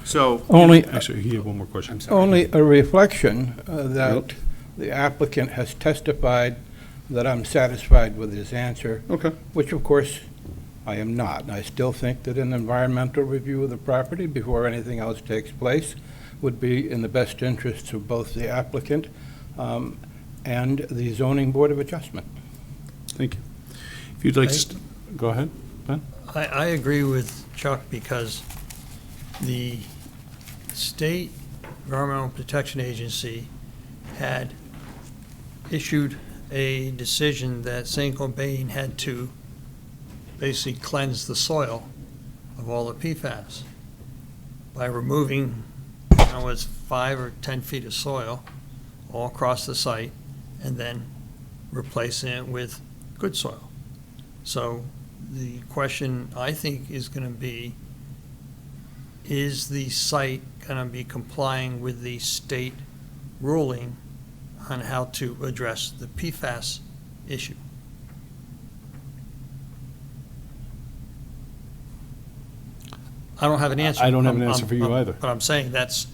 So Actually, he had one more question. I'm sorry. Only a reflection that Nope. the applicant has testified that I'm satisfied with his answer, Okay. which of course I am not. And I still think that an environmental review of the property before anything else takes place would be in the best interests of both the applicant and the zoning board of adjustment. Thank you. If you'd like to, go ahead, Ben. I agree with Chuck because the State Environmental Protection Agency had issued a decision that St. Cobain had to basically cleanse the soil of all the PFAS by removing, it's 5 or 10 feet of soil all across the site and then replacing it with good soil. So the question, I think, is going to be, is the site going to be complying with the state ruling on how to address the PFAS issue? I don't have an answer. I don't have an answer for you either. But I'm saying that's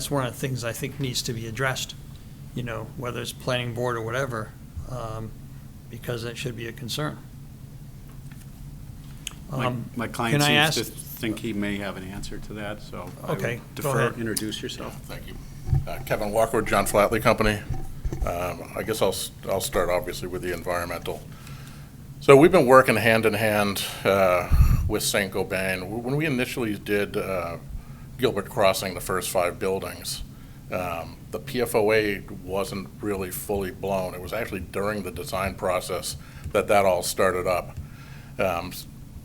one of the things I think needs to be addressed, whether it's planning board or whatever, because that should be a concern. My client can I seems to ask- think he may have an answer to that, so I Okay, would go defer. ahead. Introduce yourself. Thank you. Kevin Walker with John Flatley Company. I guess I'll start obviously with the environmental. So we've been working hand in hand with St. Gobain. When we initially did Gilbert Crossing, the first 5 buildings, the PFOA wasn't really fully blown. It was actually during the design process that all started up.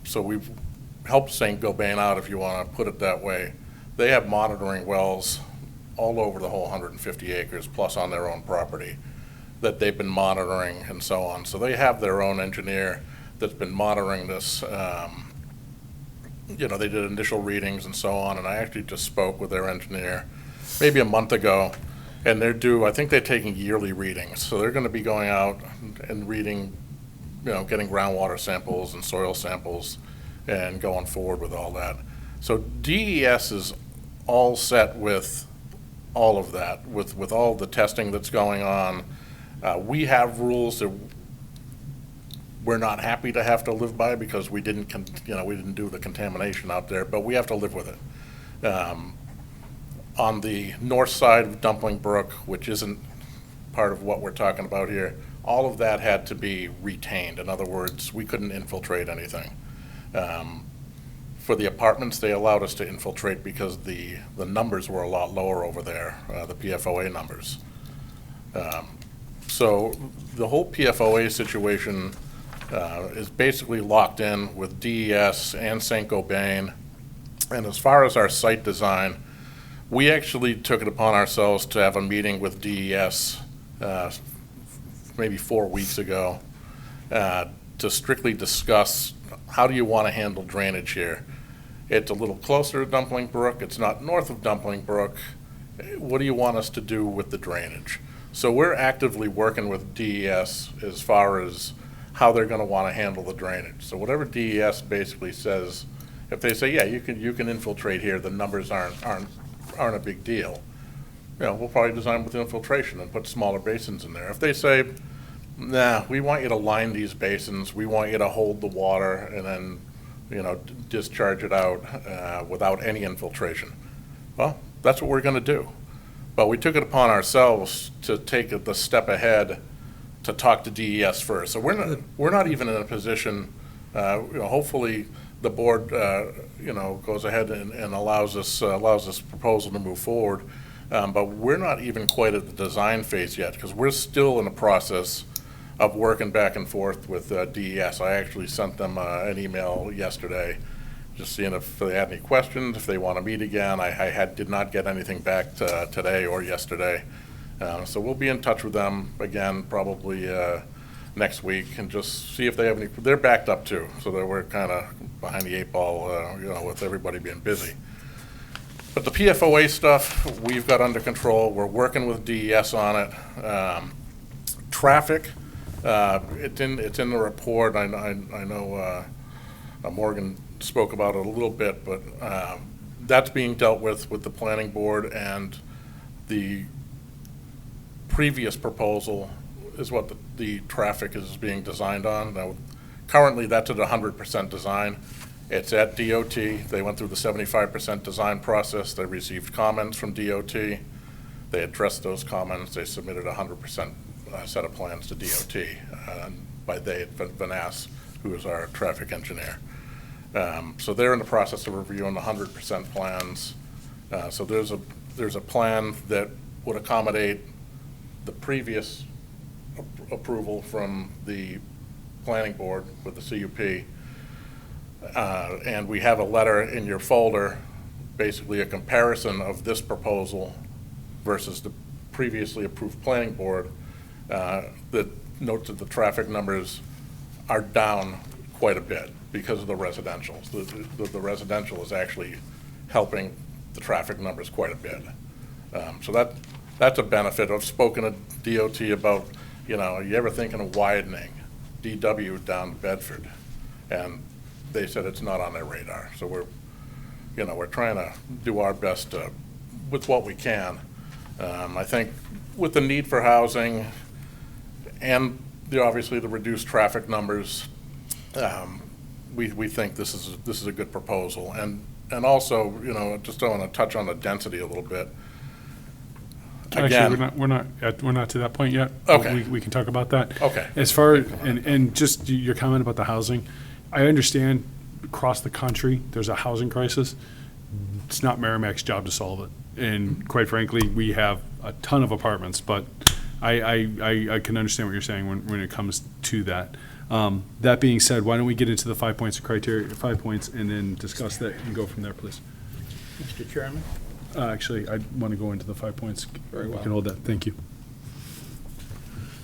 So we've helped St. Gobain out, if you want to put it that way. They have monitoring wells all over the whole 150 acres, plus on their own property, that they've been monitoring and so on. So they have their own engineer that's been monitoring this. They did initial readings and so on, and I actually just spoke with their engineer maybe a month ago, and I think they're taking yearly readings. So they're going to be going out and reading, getting groundwater samples and soil samples and going forward with all that. So DES is all set with all of that, with all the testing that's going on. We have rules that we're not happy to have to live by because we didn't do the contamination out there, but we have to live with it. On the north side of Dumpling Brook, which isn't part of what we're talking about here, all of that had to be retained. In other words, we couldn't infiltrate anything. For the apartments, they allowed us to infiltrate because the numbers were a lot lower over there, the PFOA numbers. So the whole PFOA situation is basically locked in with DES and St. Gobain. And as far as our site design, we actually took it upon ourselves to have a meeting with DES maybe 4 weeks ago to strictly discuss how do you want to handle drainage here. It's a little closer to Dumpling Brook. It's not north of Dumpling Brook. What do you want us to do with the drainage? So we're actively working with DES as far as how they're going to want to handle the drainage. So whatever DES basically says, if they say, yeah, you can infiltrate here, the numbers aren't a big deal. We'll probably design with infiltration and put smaller basins in there. If they say, nah, we want you to line these basins, we want you to hold the water and then, discharge it out without any infiltration. Well, that's what we're going to do. But we took it upon ourselves to take the step ahead to talk to DES first. So we're not even in a position, hopefully the board, goes ahead and allows this proposal to move forward. But we're not even quite at the design phase yet, because we're still in the process of working back and forth with DES. I actually sent them an email yesterday, just seeing if they had any questions, if they want to meet again. I did not get anything back today or yesterday. So we'll be in touch with them again, probably next week, and just see if they have any. They're backed up too, so that we're kind of behind the eight ball, with everybody being busy. But the PFOA stuff, we've got under control. We're working with DES on it. Traffic, it's in the report. I know Morgan spoke about it a little bit, but that's being dealt with the planning board, and the previous proposal is what the traffic is being designed on. Now, currently, that's at 100% design. It's at DOT. They went through the 75% design process. They received comments from DOT. They addressed those comments. They submitted a 100% set of plans to DOT. By they, Vanass, who is our traffic engineer. So they're in the process of reviewing the 100% plans. So there's a plan that would accommodate the previous approval from the planning board with the CUP. And we have a letter in your folder, basically a comparison of this proposal versus the previously approved planning board, that notes that the traffic numbers are down quite a bit because of the residential. The residential is actually helping the traffic numbers quite a bit. So that's a benefit. I've spoken to DOT about, you ever thinking of widening DW down to Bedford? And they said it's not on their radar. So we're trying to do our best with what we can. I think with the need for housing and obviously the reduced traffic numbers, we think this is a good proposal. And also, just want to touch on the density a little bit. Actually, we're not to that point yet. Okay. We can talk about that. Okay. As far and just your comment about the housing, I understand across the country there's a housing crisis. It's not Merrimack's job to solve it, and quite frankly, we have a ton of apartments. But I can understand what you're saying when it comes to that. That being said, why don't we get into the 5 points of criteria, 5 points, and then discuss that and go from there, please. Mr. Chairman? Actually, I want to go into the 5 points. Very well. We can hold that. Thank you.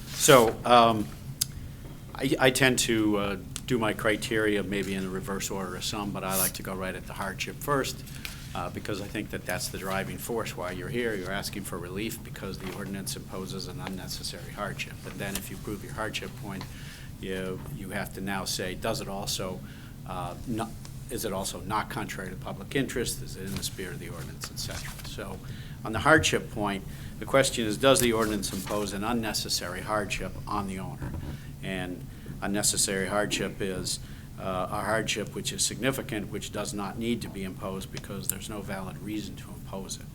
So I tend to do my criteria maybe in the reverse order of some, but I like to go right at the hardship first, because I think that's the driving force why you're here. You're asking for relief because the ordinance imposes an unnecessary hardship. And then if you prove your hardship point, you have to now say, does it also is it also not contrary to public interest? Is it in the spirit of the ordinance, et cetera? So on the hardship point, the question is, does the ordinance impose an unnecessary hardship on the owner? And unnecessary hardship is a hardship which is significant, which does not need to be imposed because there's no valid reason to impose it.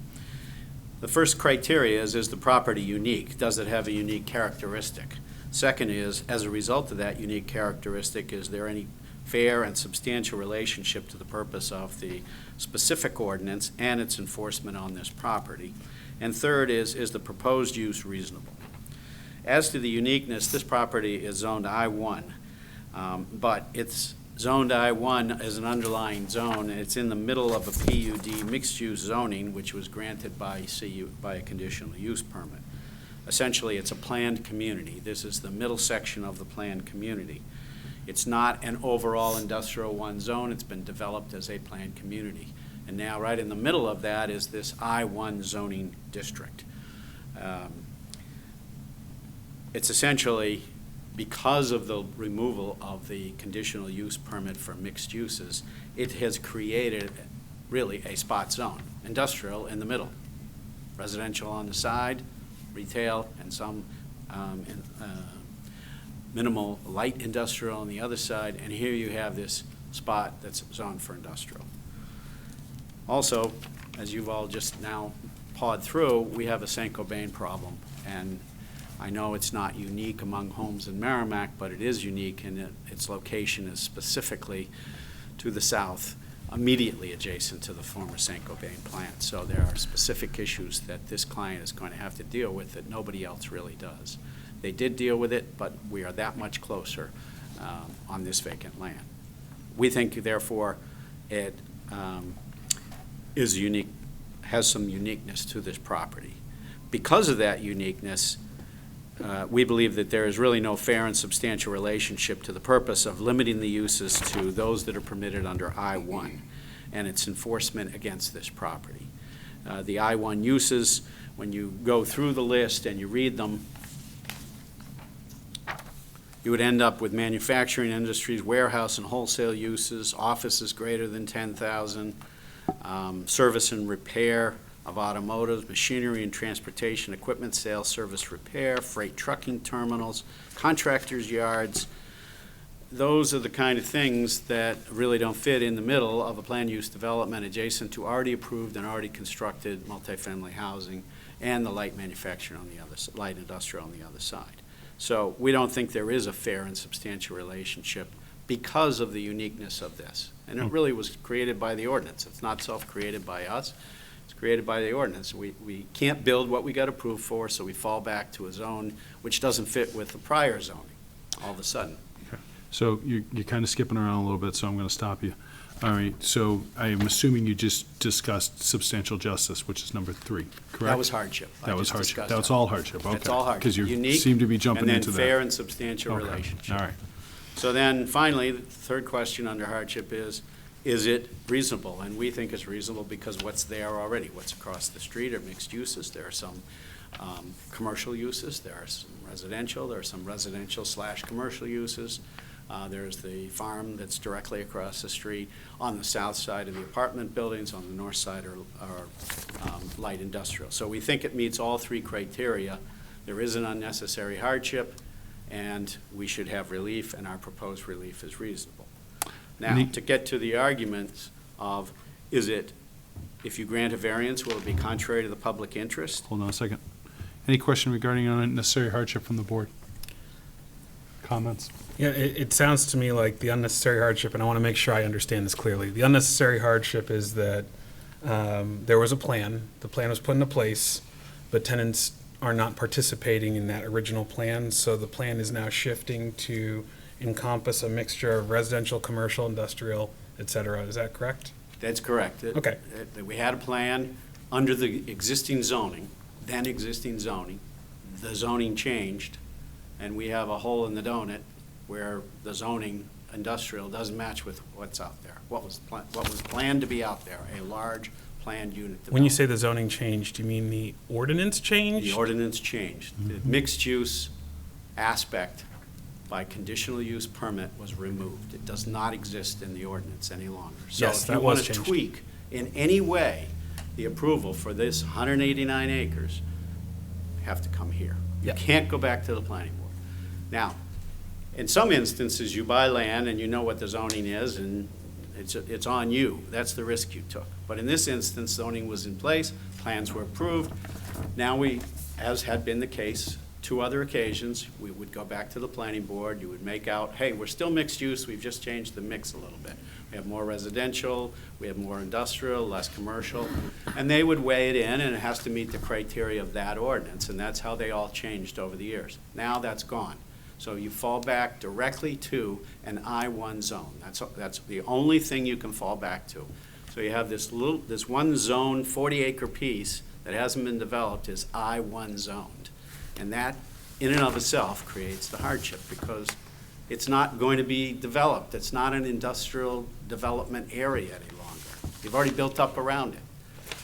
The first criteria is the property unique? Does it have a unique characteristic? Second is, as a result of that unique characteristic, is there any fair and substantial relationship to the purpose of the specific ordinance and its enforcement on this property? And third is the proposed use reasonable? As to the uniqueness, this property is zoned I-1, but it's zoned I-1 as an underlying zone, and it's in the middle of a PUD mixed-use zoning, which was granted by a conditional use permit. Essentially, it's a planned community. This is the middle section of the planned community. It's not an overall industrial one zone. It's been developed as a planned community. And now right in the middle of that is this I-1 zoning district. It's essentially, because of the removal of the conditional use permit for mixed uses, it has created really a spot zone, industrial in the middle, residential on the side, retail, and some minimal light industrial on the other side, and here you have this spot that's zoned for industrial. Also, as you've all just now pawed through, we have a Saint-Gobain problem, and I know it's not unique among homes in Merrimack, but it is unique in that its location is specifically to the south, immediately adjacent to the former St. Gobain plant. So there are specific issues that this client is going to have to deal with that nobody else really does. They did deal with it, but we are that much closer on this vacant land. We think, therefore, it is unique, has some uniqueness to this property. Because of that uniqueness, we believe that there is really no fair and substantial relationship to the purpose of limiting the uses to those that are permitted under I-1 and its enforcement against this property. The I-1 uses, when you go through the list and you read them, you would end up with manufacturing industries, warehouse and wholesale uses, offices greater than 10,000, service and repair of automotives, machinery and transportation, equipment sales, service repair, freight trucking terminals, contractors' yards. Those are the kind of things that really don't fit in the middle of a planned use development adjacent to already approved and already constructed multifamily housing and the light manufacturing on the other, light industrial on the other side. So we don't think there is a fair and substantial relationship because of the uniqueness of this. And it really was created by the ordinance. It's not self-created by us. It's created by the ordinance. We can't build what we got approved for, so we fall back to a zone which doesn't fit with the prior zoning all of a sudden. Okay. So you're kind of skipping around a little bit, so I'm going to stop you. All right, so I'm assuming you just discussed substantial justice, which is number 3, correct? That was hardship. That was hardship. That was all hardship, okay. That's all hardship. Because you Unique, seem to be jumping into that. and then fair and substantial Okay. relationship. All right. So then, finally, the third question under hardship is it reasonable? And we think it's reasonable because what's there already, what's across the street are mixed uses. There are some commercial uses, there are some residential, there are some residential/commercial uses. There's the farm that's directly across the street. On the south side of the apartment buildings, on the north side are light industrial. So we think it meets all 3 criteria. There is an unnecessary hardship, and we should have relief, and our proposed relief is reasonable. Now, to get to the arguments of, if you grant a variance, will it be contrary to the public interest? Hold on a second. Any question regarding unnecessary hardship from the board? Comments? Yeah, it sounds to me like the unnecessary hardship, and I want to make sure I understand this clearly. The unnecessary hardship is that there was a plan, the plan was put into place, but tenants are not participating in that original plan, so the plan is now shifting to encompass a mixture of residential, commercial, industrial, et cetera. Is that correct? That's correct. Okay. We had a plan under the existing zoning, then existing zoning. The zoning changed, and we have a hole in the donut where the zoning industrial doesn't match with what's out there. What was planned to be out there, a large planned unit development. When you say the zoning changed, do you mean the ordinance changed? The ordinance changed. The mixed-use aspect by conditional use permit was removed. It does not exist in the ordinance any longer. So Yes, if that you was want to changed. tweak in any way the approval for this 189 acres, you have to come here. You Yeah. can't go back to the planning board. Now, in some instances, you buy land and you know what the zoning is, and it's on you. That's the risk you took. But in this instance, zoning was in place, plans were approved. Now we, as had been the case 2 other occasions, we would go back to the planning board, you would make out, hey, we're still mixed use, we've just changed the mix a little bit. We have more residential, we have more industrial, less commercial, and they would weigh it in, and it has to meet the criteria of that ordinance, and that's how they all changed over the years. Now that's gone. So you fall back directly to an I-1 zone. That's the only thing you can fall back to. So you have this one zone, 40-acre piece that hasn't been developed is I-1 zoned. And that, in and of itself, creates the hardship because it's not going to be developed. It's not an industrial development area any longer. You've already built up around it.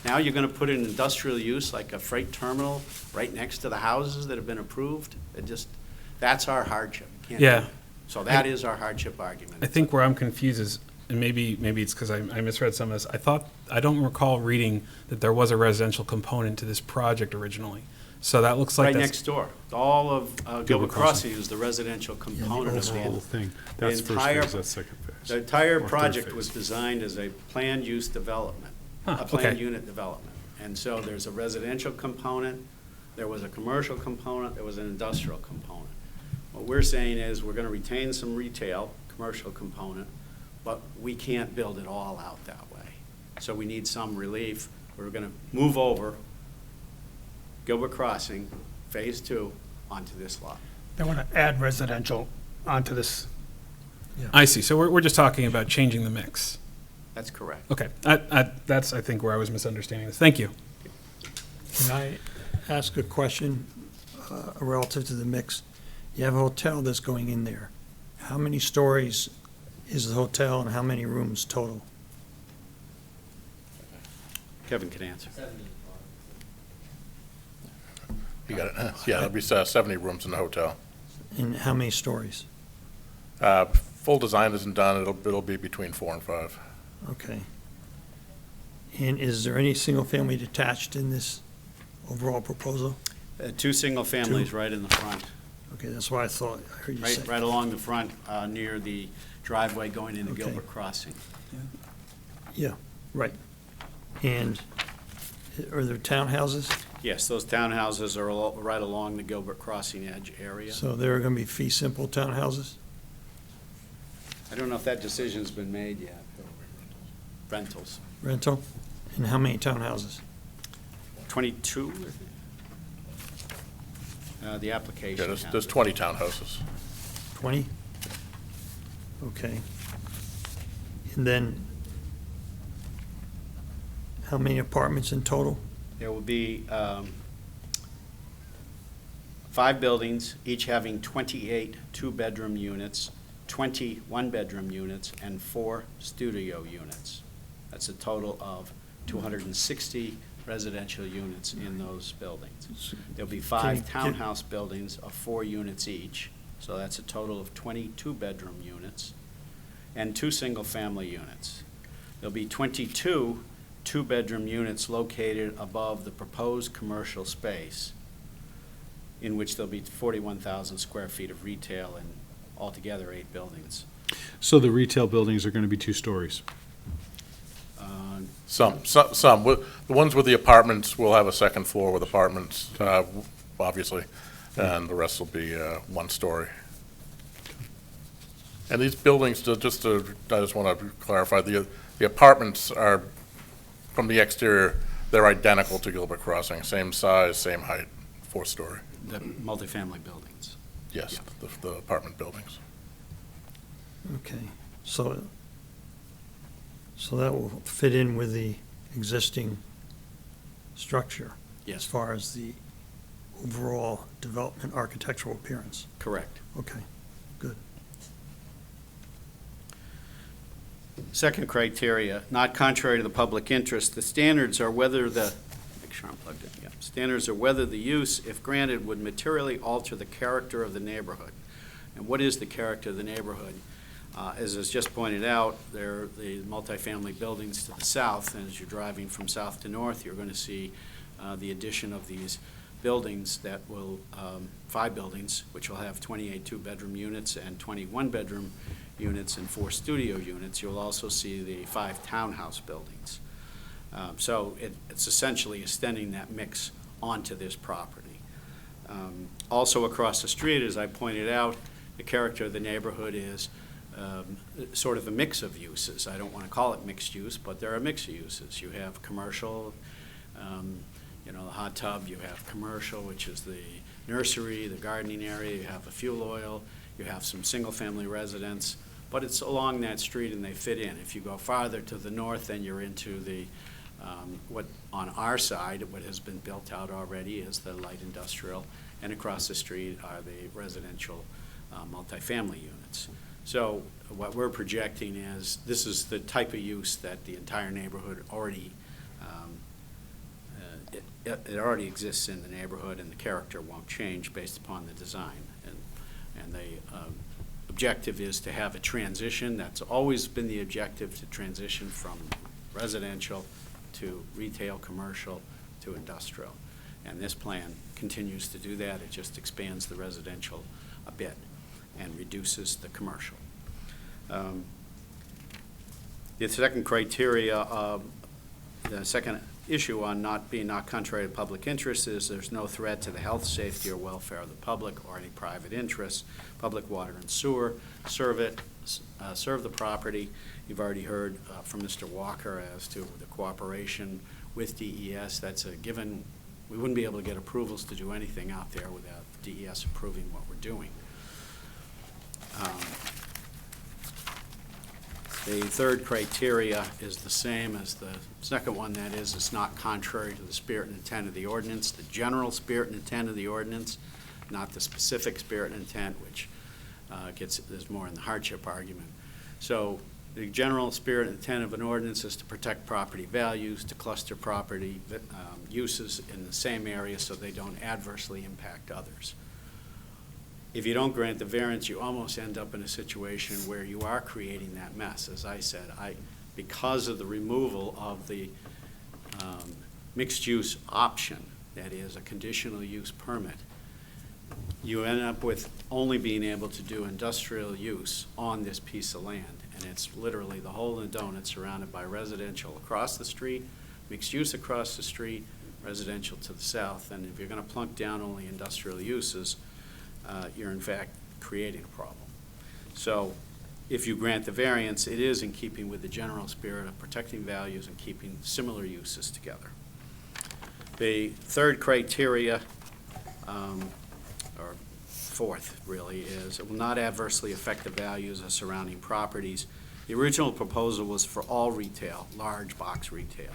Now you're going to put an industrial use like a freight terminal right next to the houses that have been approved. That's our hardship. Can't do Yeah. it. So that is our hardship argument. I think where I'm confused is, and maybe it's because I misread some of this, I don't recall reading that there was a residential component to this project originally. So that looks like Right that's. next door. All of Gilbert Crossing. Crossing is the residential component of The whole the thing. That's first entire- phase, that's second phase. The entire Or third project phase. was designed as a planned use development, Huh, a planned okay. unit development. And so there's a residential component, there was a commercial component, there was an industrial component. What we're saying is we're going to retain some retail, commercial component, but we can't build it all out that way. So we need some relief. We're going to move over Gilbert Crossing, Phase 2, onto this lot. They want to add residential onto this. I see. So we're just talking about changing the mix. That's correct. Okay. That's, I think, where I was misunderstanding this. Thank you. Can I ask a question relative to the mix? You have a hotel that's going in there. How many stories is the hotel and how many rooms total? Kevin can answer. You got it. Yeah, there'll be 70 rooms in the hotel. And how many stories? Full design isn't done. It'll be between 4 and 5. Okay. And is there any single-family detached in this overall proposal? 2 single families right in the front, Okay, that's what I thought, I heard you say. right along the front, near the driveway going into Okay. Gilbert Crossing. Yeah, right. And are there townhouses? Yes, those townhouses are right along the Gilbert Crossing edge area. So there are going to be fee simple townhouses? I don't know if that decision's been made yet. Rentals. Rental? And how many townhouses? 22, I think. The application. Yeah, has there's it. 20 townhouses. 20? Okay. And then, how many apartments in total? There will be 5 buildings, each having 28 two-bedroom units, 20 one-bedroom units, and 4 studio units. That's a total of 260 residential units in those buildings. There'll be 5 townhouse buildings of 4 units each, so that's a total of 22 bedroom units, and 2 single-family units. There'll be 22 two-bedroom units located above the proposed commercial space, in which there'll be 41,000 square feet of retail and altogether 8 buildings. So the retail buildings are going to be 2 stories? Some. The ones with the apartments will have a second floor with apartments, obviously, and the rest will be 1 story. And these buildings, I just want to clarify, the apartments are, from the exterior, they're identical to Gilbert Crossing, same size, same height, 4-story. The multifamily buildings. Yes, the apartment buildings. Okay, so that will fit in with the existing structure? Yes. As far as the overall development architectural appearance? Correct. Okay, good. Second criteria, not contrary to the public interest, the standards are whether the, make sure I'm plugged in, yeah. Standards are whether the use, if granted, would materially alter the character of the neighborhood. And what is the character of the neighborhood? As is just pointed out, there are the multifamily buildings to the south, and as you're driving from south to north, you're going to see the addition of these buildings that will, 5 buildings, which will have 28 two-bedroom units and 21 bedroom units and 4 studio units. You'll also see the 5 townhouse buildings. So it's essentially extending that mix onto this property. Also across the street, as I pointed out, the character of the neighborhood is sort of a mix of uses. I don't want to call it mixed use, but there are mixed uses. You have commercial, the hot tub, you have commercial, which is the nursery, the gardening area, you have a fuel oil, you have some single-family residence, but it's along that street and they fit in. If you go farther to the north, then you're into the, what on our side, what has been built out already is the light industrial, and across the street are the residential multifamily units. So what we're projecting is this is the type of use that the entire neighborhood already, it already exists in the neighborhood, and the character won't change based upon the design. And the objective is to have a transition. That's always been the objective, to transition from residential to retail, commercial, to industrial. And this plan continues to do that. It just expands the residential a bit and reduces the commercial. The second criteria, the second issue on not being not contrary to public interest is there's no threat to the health, safety, or welfare of the public or any private interests. Public water and sewer, serve the property. You've already heard from Mr. Walker as to the cooperation with DES. That's a given. We wouldn't be able to get approvals to do anything out there without DES approving what we're doing. The third criteria is the same as the second one, that is, it's not contrary to the spirit and intent of the ordinance, the general spirit and intent of the ordinance, not the specific spirit and intent, which is more in the hardship argument. So the general spirit and intent of an ordinance is to protect property values, to cluster property uses in the same area so they don't adversely impact others. If you don't grant the variance, you almost end up in a situation where you are creating that mess. As I said, because of the removal of the mixed-use option, that is a conditional use permit, you end up with only being able to do industrial use on this piece of land. And it's literally the hole in the donut surrounded by residential across the street, mixed use across the street, residential to the south. And if you're going to plunk down only industrial uses, you're in fact creating a problem. So if you grant the variance, it is in keeping with the general spirit of protecting values and keeping similar uses together. The third criteria, or fourth really, is it will not adversely affect the values of surrounding properties. The original proposal was for all retail, large box retail,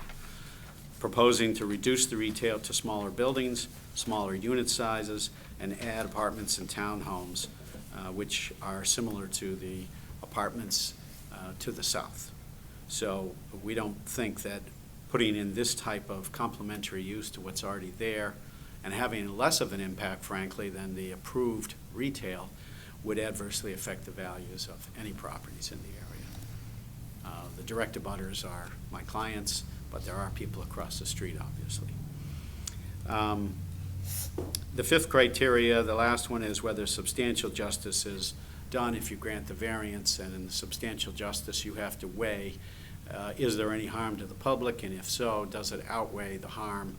proposing to reduce the retail to smaller buildings, smaller unit sizes, and add apartments and townhomes, which are similar to the apartments to the south. So we don't think that putting in this type of complementary use to what's already there and having less of an impact, frankly, than the approved retail would adversely affect the values of any properties in the area. The direct abutters are my clients, but there are people across the street, obviously. The fifth criteria, the last one, is whether substantial justice is done if you grant the variance, and in the substantial justice you have to weigh, is there any harm to the public, and if so, does it outweigh the harm,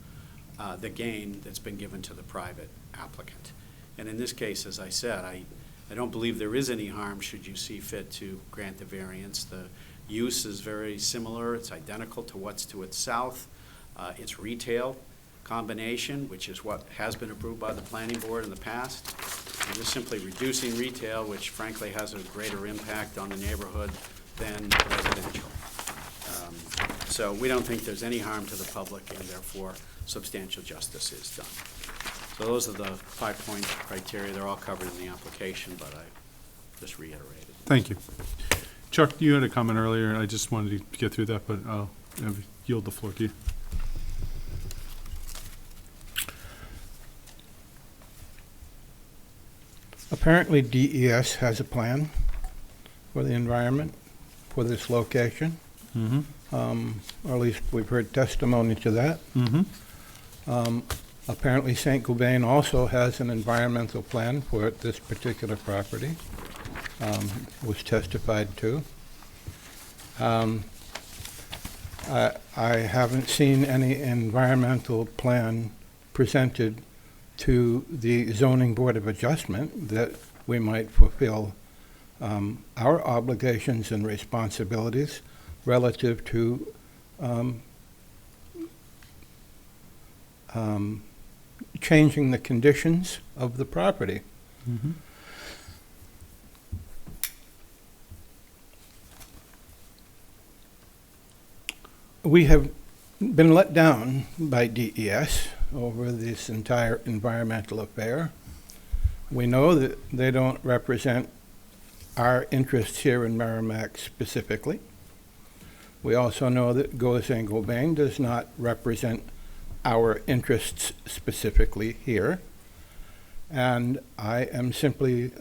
the gain that's been given to the private applicant. And in this case, as I said, I don't believe there is any harm should you see fit to grant the variance. The use is very similar. It's identical to what's to its south. It's retail combination, which is what has been approved by the planning board in the past. And just simply reducing retail, which frankly has a greater impact on the neighborhood than residential. So we don't think there's any harm to the public, and therefore substantial justice is done. So those are the 5-point criteria. They're all covered in the application, but I just reiterated. Thank you. Chuck, you had a comment earlier, and I just wanted to get through that, but I'll yield the floor to you. Apparently DES has a plan for the environment for this location. Or at least we've heard testimony to that. Apparently St. Gobain also has an environmental plan for this particular property, was testified to. I haven't seen any environmental plan presented to the Zoning Board of Adjustment that we might fulfill our obligations and responsibilities relative to changing the conditions of the property. We have been let down by DES over this entire environmental affair. We know that they don't represent our interests here in Merrimack specifically. We also know that St. Gobain does not represent our interests specifically here. And I am simply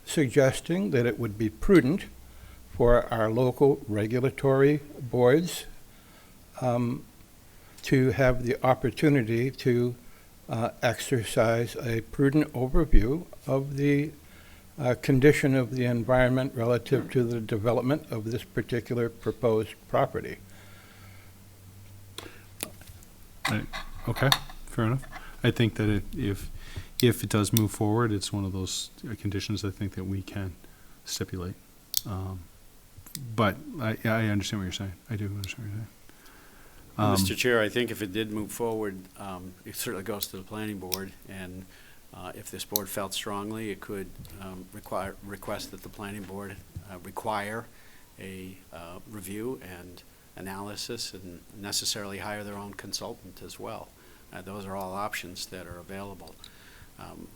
suggesting that it would be prudent for our local regulatory boards to have the opportunity to exercise a prudent overview of the condition of the environment relative to the development of this particular proposed property. Okay, fair enough. I think that if it does move forward, it's one of those conditions I think that we can stipulate. But I understand what you're saying. I do understand what you're saying. Mr. Chair, I think if it did move forward, it certainly goes to the planning board, and if this board felt strongly, it could request that the planning board require a review and analysis, and necessarily hire their own consultant as well. Those are all options that are available.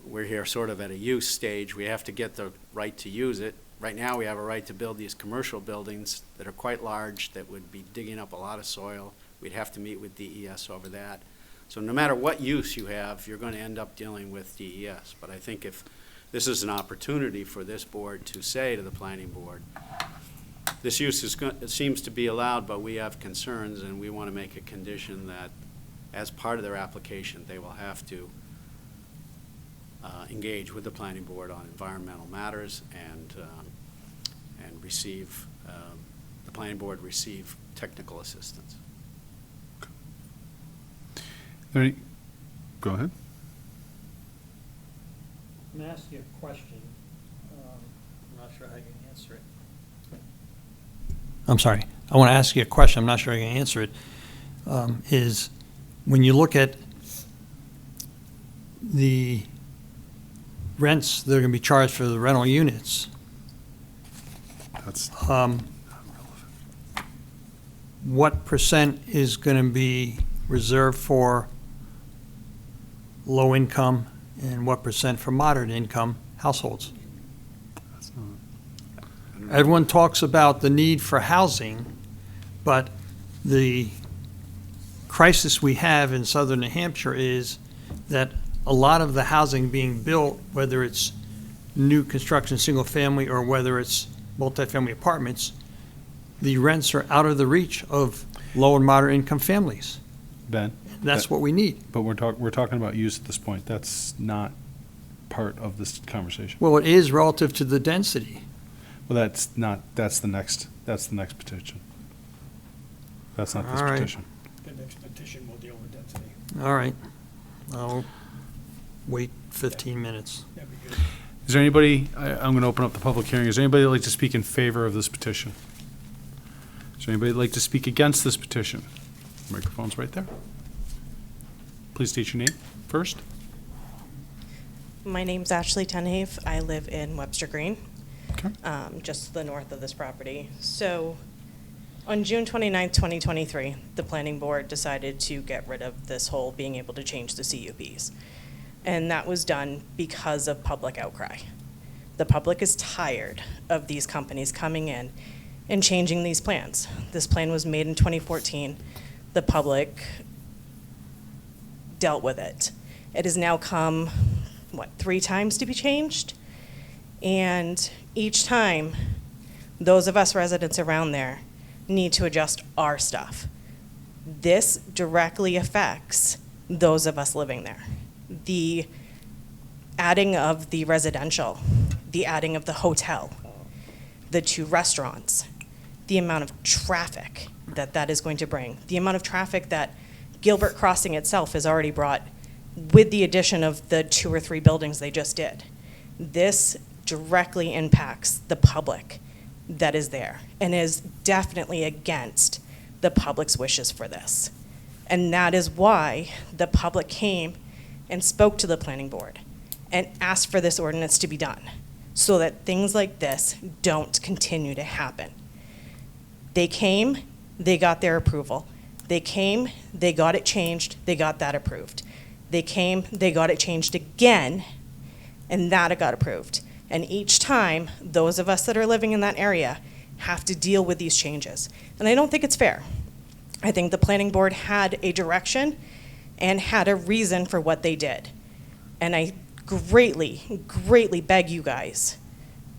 We're here sort of at a use stage. We have to get the right to use it. Right now, we have a right to build these commercial buildings that are quite large, that would be digging up a lot of soil. We'd have to meet with DES over that. So no matter what use you have, you're going to end up dealing with DES. But I think if this is an opportunity for this board to say to the planning board, this use it seems to be allowed, but we have concerns, and we want to make a condition that as part of their application, they will have to engage with the planning board on environmental matters and receive, the planning board receive technical assistance. Go ahead. I'm going to ask you a question. I'm not sure how you can answer it. I'm sorry. I want to ask you a question. I'm not sure I can answer it. Is when you look at the rents that are going to be charged for the rental units, That's what percent is going to be reserved for low income and what percent for moderate income households? that's not. Everyone talks about the need for housing, but the crisis we have in southern New Hampshire is that a lot of the housing being built, whether it's new construction, single family, or whether it's multifamily apartments, the rents are out of the reach of low and moderate income families. Ben? That's what we need. But we're talking about use at this point. That's not part of this conversation. Well, it is relative to the density. Well, that's the next petition. That's not this All right. petition. The next petition will deal with density. All right. I'll wait 15 minutes. That'd be good. Is there anybody, I'm going to open up the public hearing. Is there anybody that'd like to speak in favor of this petition? Is there anybody that'd like to speak against this petition? Microphone's right there. Please state your name first. My name's Ashley Tenhave. I live in Webster Green, Okay. just to the north of this property. So on June 29th, 2023, the planning board decided to get rid of this whole being able to change the CUPs. And that was done because of public outcry. The public is tired of these companies coming in and changing these plans. This plan was made in 2014. The public dealt with it. It has now come, 3 times to be changed? And each time, those of us residents around there need to adjust our stuff. This directly affects those of us living there. The adding of the residential, the adding of the hotel, the 2 restaurants, the amount of traffic that is going to bring, the amount of traffic that Gilbert Crossing itself has already brought with the addition of the 2 or 3 buildings they just did. This directly impacts the public that is there and is definitely against the public's wishes for this. And that is why the public came and spoke to the planning board and asked for this ordinance to be done so that things like this don't continue to happen. They came, they got their approval. They came, they got it changed, they got that approved. They came, they got it changed again, and that got approved. And each time, those of us that are living in that area have to deal with these changes. And I don't think it's fair. I think the planning board had a direction and had a reason for what they did. And I greatly, greatly beg you guys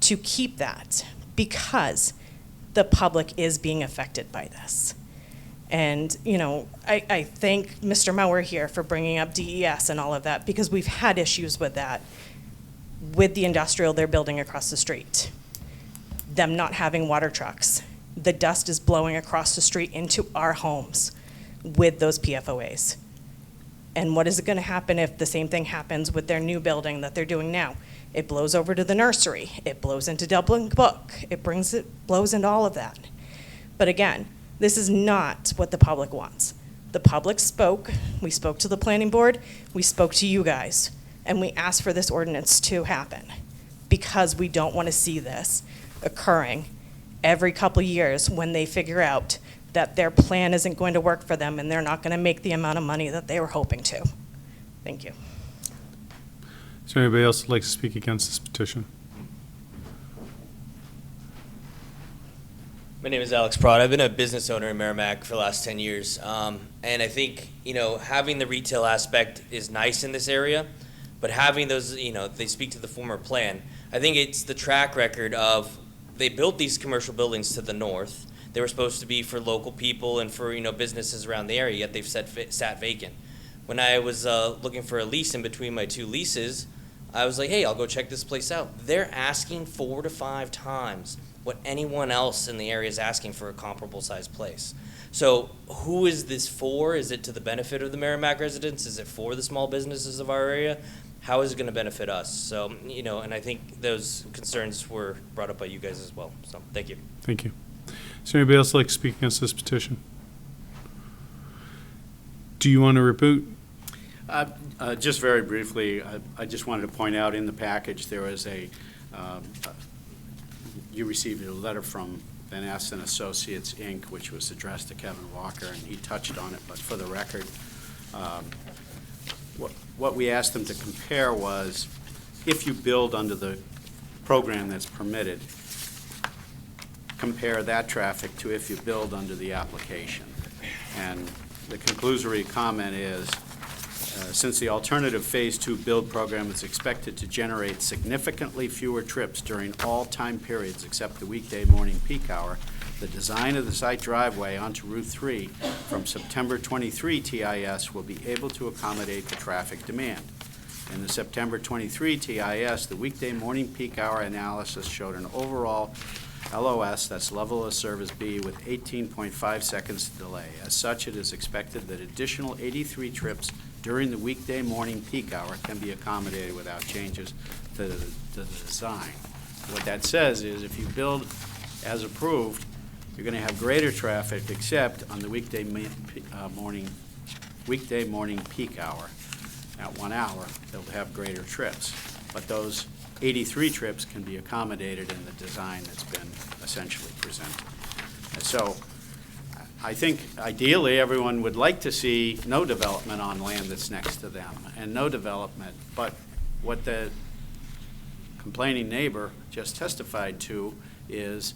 to keep that because the public is being affected by this. And, you know, I thank Mr. Mauer here for bringing up DES and all of that because we've had issues with that, with the industrial they're building across the street. Them not having water trucks. The dust is blowing across the street into our homes with those PFOAs. And what is it going to happen if the same thing happens with their new building that they're doing now? It blows over to the nursery. It blows into Dublin Book. It blows into all of that. But again, this is not what the public wants. The public spoke. We spoke to the planning board. We spoke to you guys. And we asked for this ordinance to happen because we don't want to see this occurring every couple of years when they figure out that their plan isn't going to work for them and they're not going to make the amount of money that they were hoping to. Thank you. Is there anybody else who'd like to speak against this petition? My name is Alex Prod. I've been a business owner in Merrimack for the last 10 years. And I think, having the retail aspect is nice in this area, but having those, they speak to the former plan. I think it's the track record of they built these commercial buildings to the north. They were supposed to be for local people and for, businesses around the area, yet they've sat vacant. When I was looking for a lease in between my two leases, I was like, hey, I'll go check this place out. They're asking 4 to 5 times what anyone else in the area is asking for a comparable sized place. So who is this for? Is it to the benefit of the Merrimack residents? Is it for the small businesses of our area? How is it going to benefit us? So, and I think those concerns were brought up by you guys as well. So thank you. Thank you. Is there anybody else like to speak against this petition? Do you want to reboot? Just very briefly, I just wanted to point out in the package there was you received a letter from Van Ness and Associates, Inc., which was addressed to Kevin Walker, and he touched on it, but for the record, what we asked them to compare was if you build under the program that's permitted, compare that traffic to if you build under the application. And the conclusory comment is, since the alternative Phase 2 build program is expected to generate significantly fewer trips during all time periods except the weekday morning peak hour, the design of the site driveway onto Route 3 from September 23 TIS will be able to accommodate the traffic demand. In the September 23 TIS, the weekday morning peak hour analysis showed an overall LOS, that's level of service B, with 18.5 seconds delay. As such, it is expected that additional 83 trips during the weekday morning peak hour can be accommodated without changes to the design. What that says is if you build as approved, you're going to have greater traffic except on the weekday morning peak hour. At 1 hour, they'll have greater trips. But those 83 trips can be accommodated in the design that's been essentially presented. And so I think ideally everyone would like to see no development on land that's next to them and no development, but what the complaining neighbor just testified to is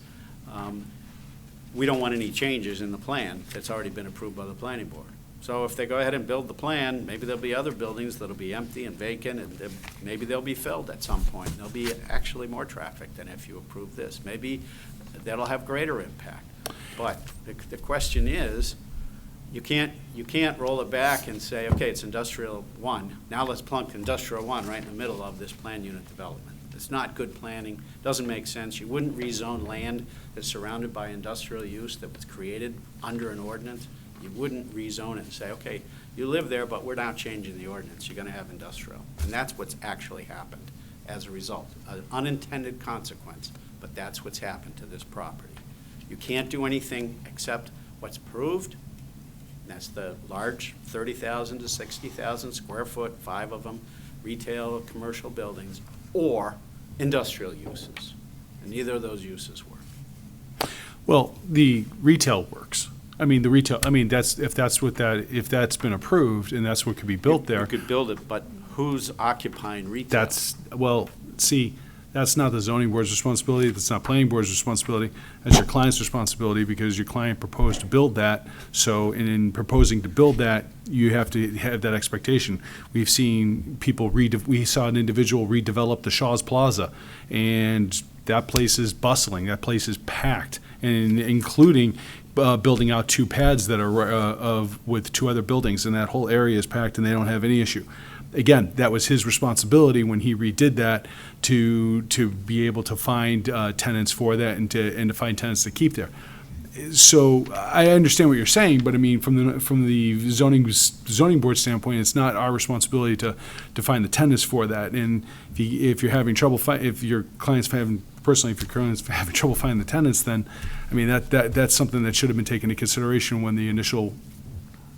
we don't want any changes in the plan that's already been approved by the planning board. So if they go ahead and build the plan, maybe there'll be other buildings that'll be empty and vacant, and maybe they'll be filled at some point. There'll be actually more traffic than if you approve this. Maybe that'll have greater impact. But the question is, you can't roll it back and say, okay, it's industrial 1. Now let's plunk industrial 1 right in the middle of this plan unit development. It's not good planning, doesn't make sense. You wouldn't rezone land that's surrounded by industrial use that was created under an ordinance. You wouldn't rezone it and say, okay, you live there, but we're now changing the ordinance. You're going to have industrial. And that's what's actually happened as a result. An unintended consequence, but that's what's happened to this property. You can't do anything except what's approved. That's the large 30,000 to 60,000 square foot, 5 of them, retail, commercial buildings, or industrial uses. And neither of those uses work. Well, the retail works. I mean, if that's been approved and that's what could be built there. You could build it, but who's occupying retail? That's not the zoning board's responsibility. That's not planning board's responsibility. That's your client's responsibility because your client proposed to build that. So in proposing to build that, you have to have that expectation. We've seen people we saw an individual redevelop the Shaw's Plaza, and that place is bustling. That place is packed, and including building out 2 pads that are with 2 other buildings, and that whole area is packed, and they don't have any issue. Again, that was his responsibility when he redid that to be able to find tenants for that and to find tenants to keep there. So I understand what you're saying, but I mean, from the zoning board standpoint, it's not our responsibility to find the tenants for that. And if you're having trouble, if your client's having trouble finding the tenants, then, I mean, that's something that should have been taken into consideration when the initial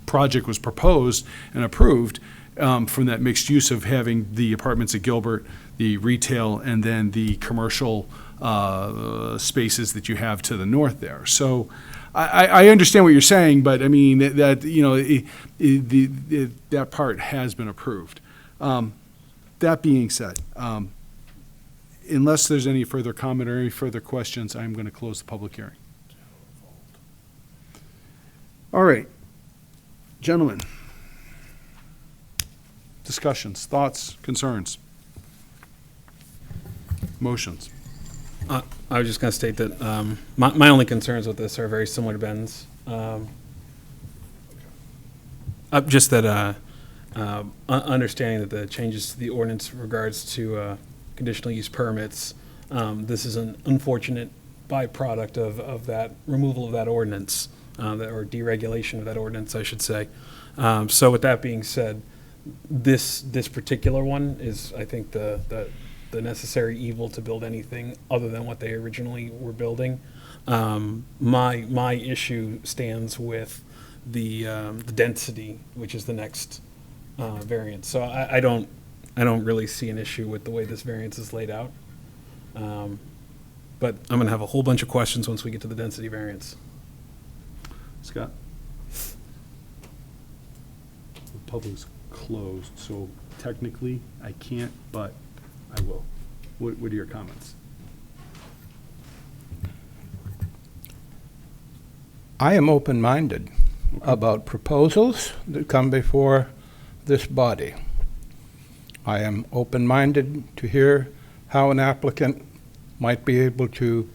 project was proposed and approved, from that mixed use of having the apartments at Gilbert, the retail, and then the commercial spaces that you have to the north there. So I understand what you're saying, but I mean, that, you know, that part has been approved. That being said, unless there's any further comment or any further questions, I'm going to close the public hearing. All right. Gentlemen, discussions, thoughts, concerns, motions. I was just going to state that my only concerns with this are very similar to Ben's. Just that understanding that the changes to the ordinance in regards to conditional use permits, this is an unfortunate byproduct of that removal of that ordinance, or deregulation of that ordinance, I should say. So with that being said, this particular one is, I think, the necessary evil to build anything other than what they originally were building. My issue stands with the density, which is the next variance. So I don't really see an issue with the way this variance is laid out. But I'm going to have a whole bunch of questions once we get to the density variance. Scott? The public's closed, so technically I can't, but I will. What are your comments? I am open-minded about proposals that come before this body. I am open-minded to hear how an applicant might be able to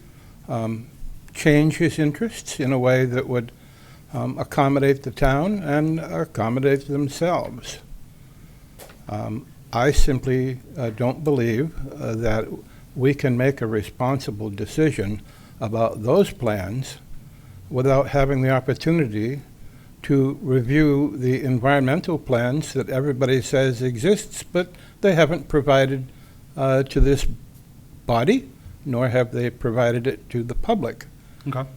change his interests in a way that would accommodate the town and accommodate themselves. I simply don't believe that we can make a responsible decision about those plans without having the opportunity to review the environmental plans that everybody says exists, but they haven't provided to this body, nor have they provided it to the public. Okay.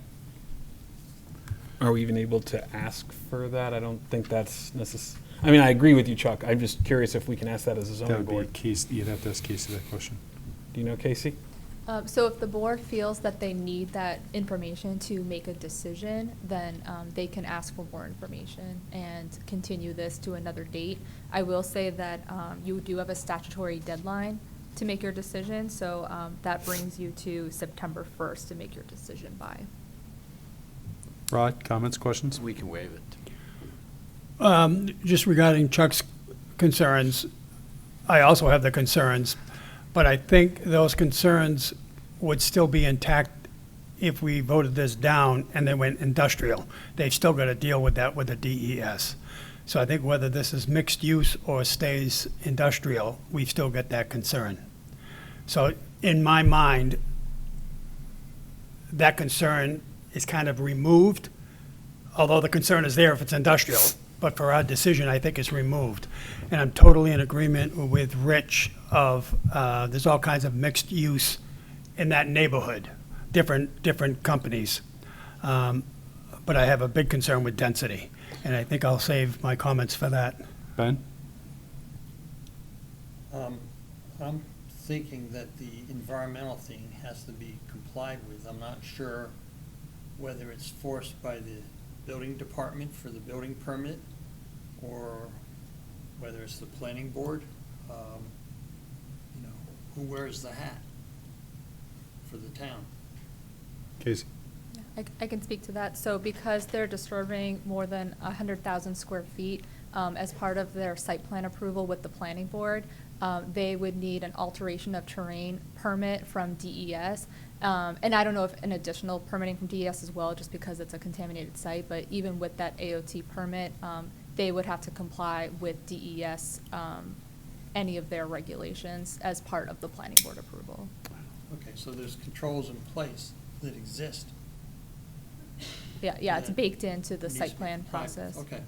Are we even able to ask for that? I don't think that's necessary. I mean, I agree with you, Chuck. I'm just curious if we can ask that as a That zoning would board. be Casey. You'd have to ask Casey that question. Do you know, Casey? So if the board feels that they need that information to make a decision, then they can ask for more information and continue this to another date. I will say that you do have a statutory deadline to make your decision, so that brings you to September 1st to make your decision by. Rod, comments, questions? We can waive it. Just regarding Chuck's concerns, I also have the concerns, but I think those concerns would still be intact if we voted this down and then went industrial. They've still got to deal with that with the DES. So I think whether this is mixed use or stays industrial, we've still got that concern. So in my mind, that concern is kind of removed, although the concern is there if it's industrial. But for our decision, I think it's removed. And I'm totally in agreement with Rich of, there's all kinds of mixed use in that neighborhood, different companies. But I have a big concern with density, and I think I'll save my comments for that. Ben? I'm thinking that the environmental thing has to be complied with. I'm not sure whether it's forced by the building department for the building permit, or whether it's the planning board. Who wears the hat for the town? Casey? I can speak to that. So because they're disturbing more than 100,000 square feet as part of their site plan approval with the planning board, they would need an alteration of terrain permit from DES. And I don't know if an additional permitting from DES as well, just because it's a contaminated site, but even with that AOT permit, they would have to comply with DES, any of their regulations as part of the planning board approval. Okay, so there's controls in place that exist. Yeah, it's baked into the site plan process. Okay.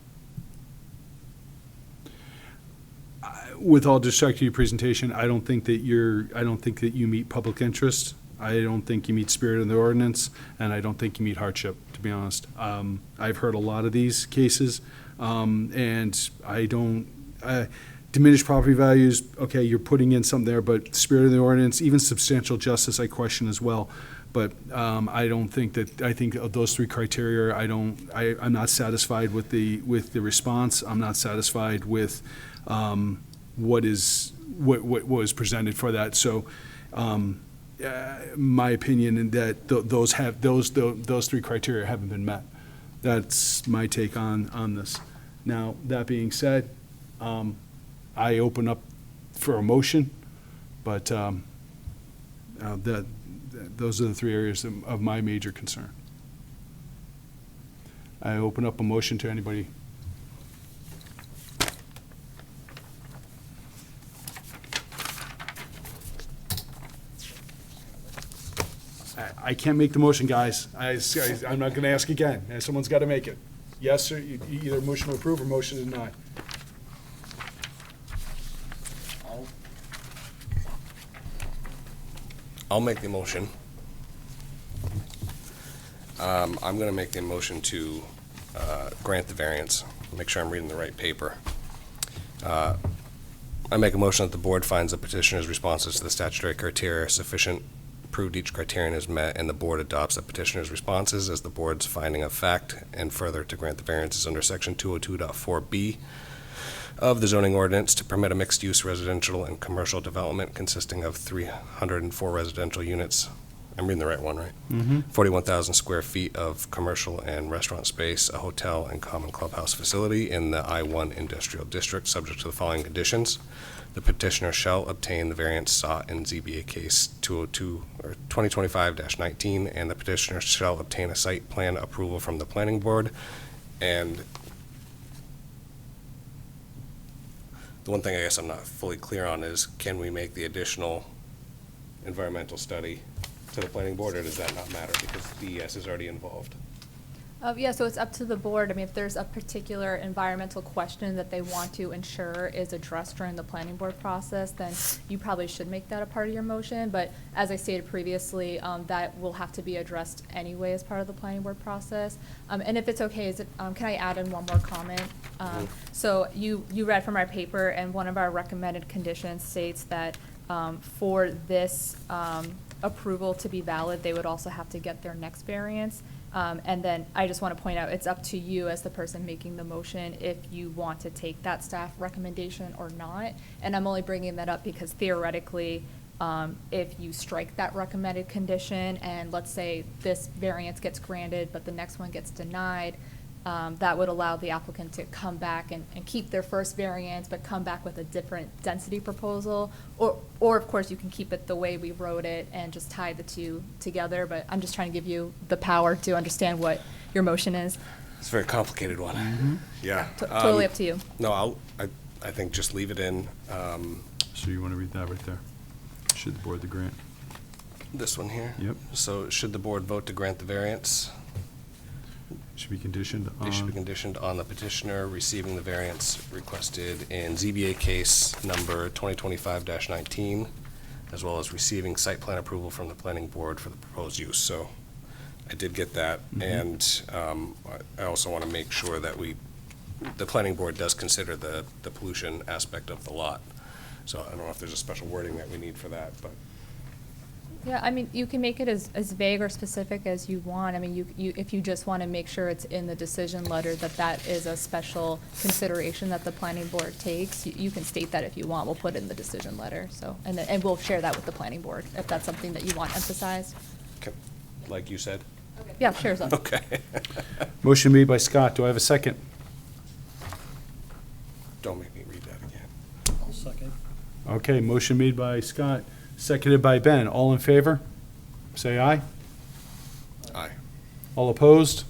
With all due respect to your presentation, I don't think that you meet public interest. I don't think you meet spirit of the ordinance, and I don't think you meet hardship, to be honest. I've heard a lot of these cases, and I don't, diminished property values, okay, you're putting in something there, but spirit of the ordinance, even substantial justice, I question as well. But I don't think that, I think of those three criteria, I'm not satisfied with the response. I'm not satisfied with what was presented for that. So, my opinion in that those three criteria haven't been met. That's my take on this. Now, that being said, I open up for a motion, but those are the three areas of my major concern. I open up a motion to anybody. I can't make the motion, guys. I'm not going to ask again. Someone's got to make it. Yes, or either motion to approve or motion to deny. I'll make the motion. I'm going to make the motion to grant the variance. Make sure I'm reading the right paper. I make a motion that the board finds the petitioner's responses to the statutory criteria are sufficient, proved each criterion is met, and the board adopts the petitioner's responses as the board's finding of fact, and further to grant the variances under section 202.4B of the zoning ordinance to permit a mixed-use residential and commercial development consisting of 304 residential units. I'm reading the right one, right? Mm-hmm. 41,000 square feet of commercial and restaurant space, a hotel and common clubhouse facility in the I-1 industrial district, subject to the following conditions. The petitioner shall obtain the variance sought in ZBA case 202 or 2025-19, and the petitioner shall obtain a site plan approval from the planning board. And the one thing I guess I'm not fully clear on is, can we make the additional environmental study to the planning board, or does that not matter because DES is already involved? Yeah, so it's up to the board. I mean, if there's a particular environmental question that they want to ensure is addressed during the planning board process, then you probably should make that a part of your motion. But as I stated previously, that will have to be addressed anyway as part of the planning board process. And if it's okay, can I add in one more comment? So you read from our paper, and one of our recommended conditions states that for this approval to be valid, they would also have to get their next variance. And then I just want to point out, it's up to you as the person making the motion if you want to take that staff recommendation or not. And I'm only bringing that up because theoretically, if you strike that recommended condition and let's say this variance gets granted, but the next one gets denied, that would allow the applicant to come back and keep their first variance, but come back with a different density proposal. Or of course, you can keep it the way we wrote it and just tie the two together. But I'm just trying to give you the power to understand what your motion is. It's a very complicated one. Mm-hmm. Yeah. Totally up to you. No, I think just leave it in. So you want to read that right there? Should the board the grant? This one here? Yep. So should the board vote to grant the variance? Should be conditioned on. They should be conditioned on the petitioner receiving the variance requested in ZBA case number 2025-19, as well as receiving site plan approval from the planning board for the proposed use. So I did get that. Mm-hmm. And I also want to make sure that the planning board does consider the pollution aspect of the lot. So I don't know if there's a special wording that we need for that, but. Yeah, I mean, you can make it as vague or specific as you want. I mean, if you just want to make sure it's in the decision letter that is a special consideration that the planning board takes, you can state that if you want. We'll put it in the decision letter. So, and we'll share that with the planning board if that's something that you want emphasized. Okay. Like you said? Okay. Yeah, sure. Okay. Motion made by Scott. Do I have a second? Don't make me read that again. I'll second. Okay, motion made by Scott, seconded by Ben. All in favor? Say aye. Aye. All opposed?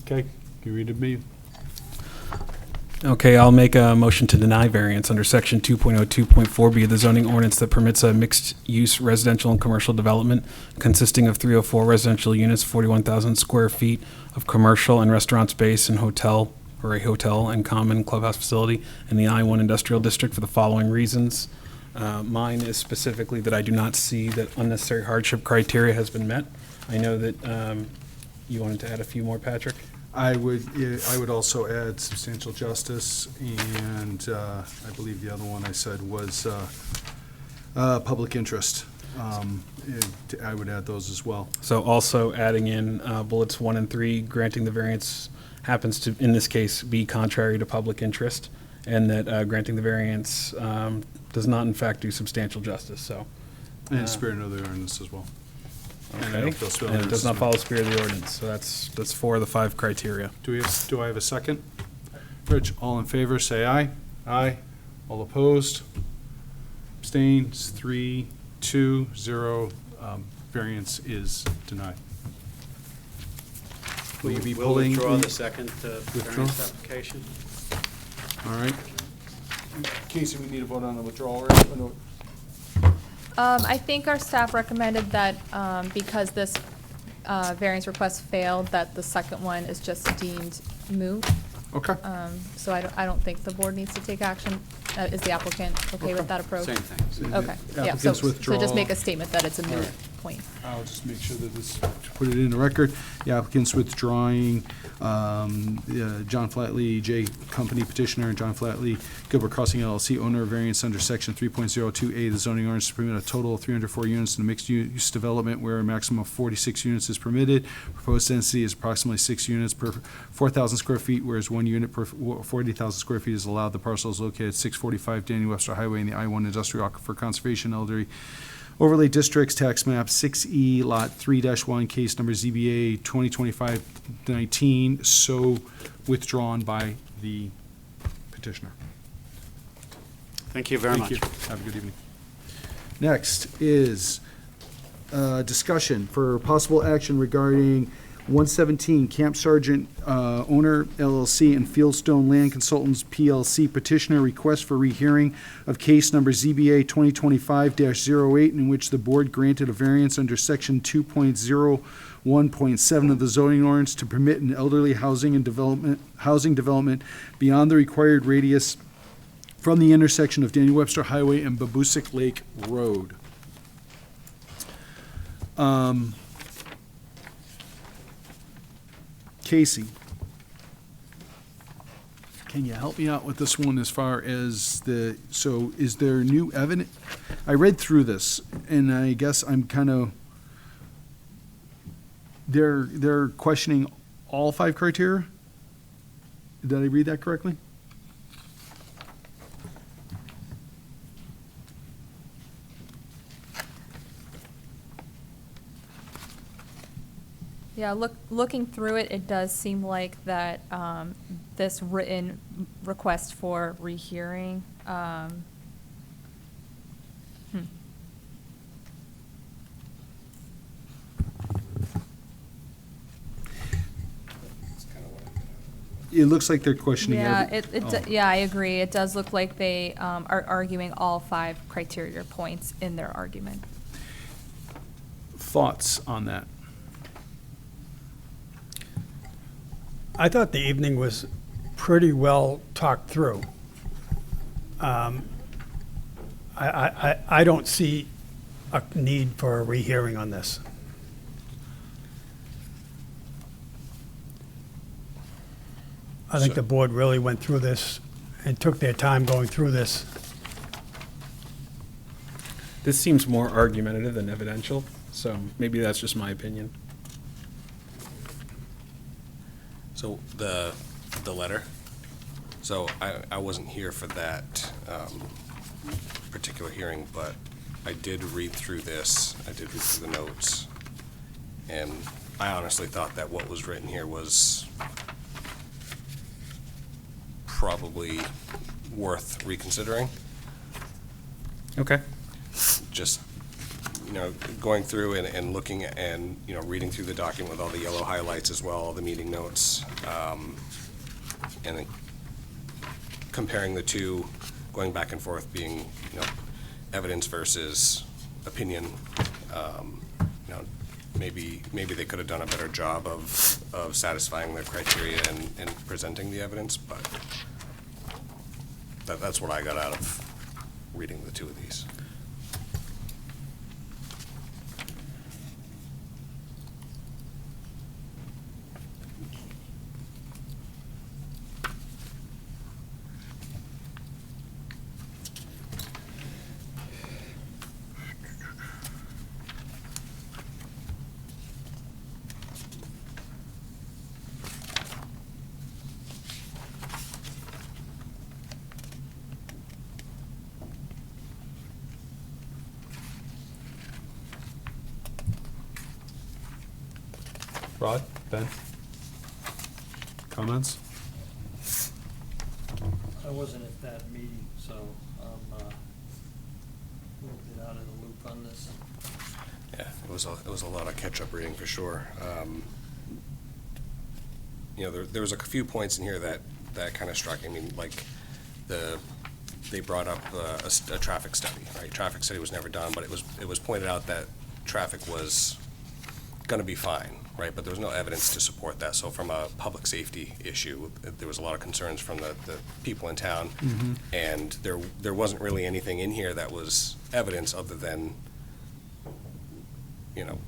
Okay, can you read it to me? Okay, I'll make a motion to deny variance under section 2.02.4B of the zoning ordinance that permits a mixed-use residential and commercial development consisting of 304 residential units, 41,000 square feet of commercial and restaurant space and hotel, or a hotel and common clubhouse facility in the I-1 industrial district for the following reasons. Mine is specifically that I do not see that unnecessary hardship criteria has been met. I know that you wanted to add a few more, Patrick? I would also add substantial justice, and I believe the other one I said was public interest. I would add those as well. So also adding in bullets 1 and 3, granting the variance happens to, in this case, be contrary to public interest, and that granting the variance does not in fact do substantial justice, so. And spirit of the ordinance as well. Okay, and it does not follow spirit of the ordinance, so that's 4 of the 5 criteria. Do I have a second? Rich, all in favor, say aye. Aye. All opposed? Abstains, 3, 2, 0. Variance is denied. Will you be We'll pulling? withdraw the second Withdraw? variance application. All right. Casey, we need to vote on the withdrawal, right? Oh, no. I think our staff recommended that because this variance request failed, that the second one is just deemed moot. Okay. So I don't think the board needs to take action. Is the applicant okay with that approach? Same thing. Okay, yeah, so just make a statement that it's a moot point. I'll just make sure that this, to put it in the record, the applicant's withdrawing, John Flatley, J Company petitioner, and John Flatley, Gilbert Crossing LLC, owner of variance under section 3.02A, the zoning ordinance to permit a total of 304 units in a mixed-use development where a maximum of 46 units is permitted. Proposed density is approximately 6 units per 4,000 square feet, whereas 1 unit per 40,000 square feet is allowed. The parcel is located at 645 Daniel Webster Highway in the I-1 Industrial Aquifer Conservation Elderly Overlay Districts, tax map 6E, lot 3-1, case number ZBA 2025-19, so withdrawn by the petitioner. Thank you very much. Thank you. Have a good evening. Next is discussion for possible action regarding 117 Camp Sargent owner LLC and Fieldstone Land Consultants PLC petitioner request for rehearing of case number ZBA 2025-08, in which the board granted a variance under section 2.01.7 of the zoning ordinance to permit an elderly housing development beyond the required radius from the intersection of Daniel Webster Highway and Babusick Lake Road. Casey, can you help me out with this one as far as so is there new evidence? I read through this, and I guess I'm kind of, they're questioning all 5 criteria? Did I read that correctly? Yeah, looking through it, it does seem like that this written request for rehearing. It looks like they're questioning. Yeah, yeah, I agree. It does look like they are arguing all 5 criteria points in their argument. Thoughts on that? I thought the evening was pretty well talked through. I don't see a need for a rehearing on this. I think the board really went through this and took their time going through this. This seems more argumentative than evidential, so maybe that's just my opinion. So the letter, so I wasn't here for that particular hearing, but I did read through this, I did read through the notes, and I honestly thought that what was written here was probably worth reconsidering. Okay. Just, going through and looking and, reading through the document with all the yellow highlights as well, all the meeting notes. And comparing the two, going back and forth, being, you know, evidence versus opinion. You know, maybe they could have done a better job of satisfying the criteria and presenting the evidence, but that's what I got out of reading the two of these. Rod, Ben? Comments? I wasn't at that meeting, so I'm a little bit out of the loop on this. Yeah, it was a lot of catch-up reading for sure. You know, there was a few points in here that kind of struck me. I mean, like they brought up a traffic study, right? Traffic study was never done, but it was pointed out that traffic was going to be fine, right? But there was no evidence to support that. So from a public safety issue, there was a lot of concerns from the people in town, and there wasn't really anything in here that was evidence other than, you know,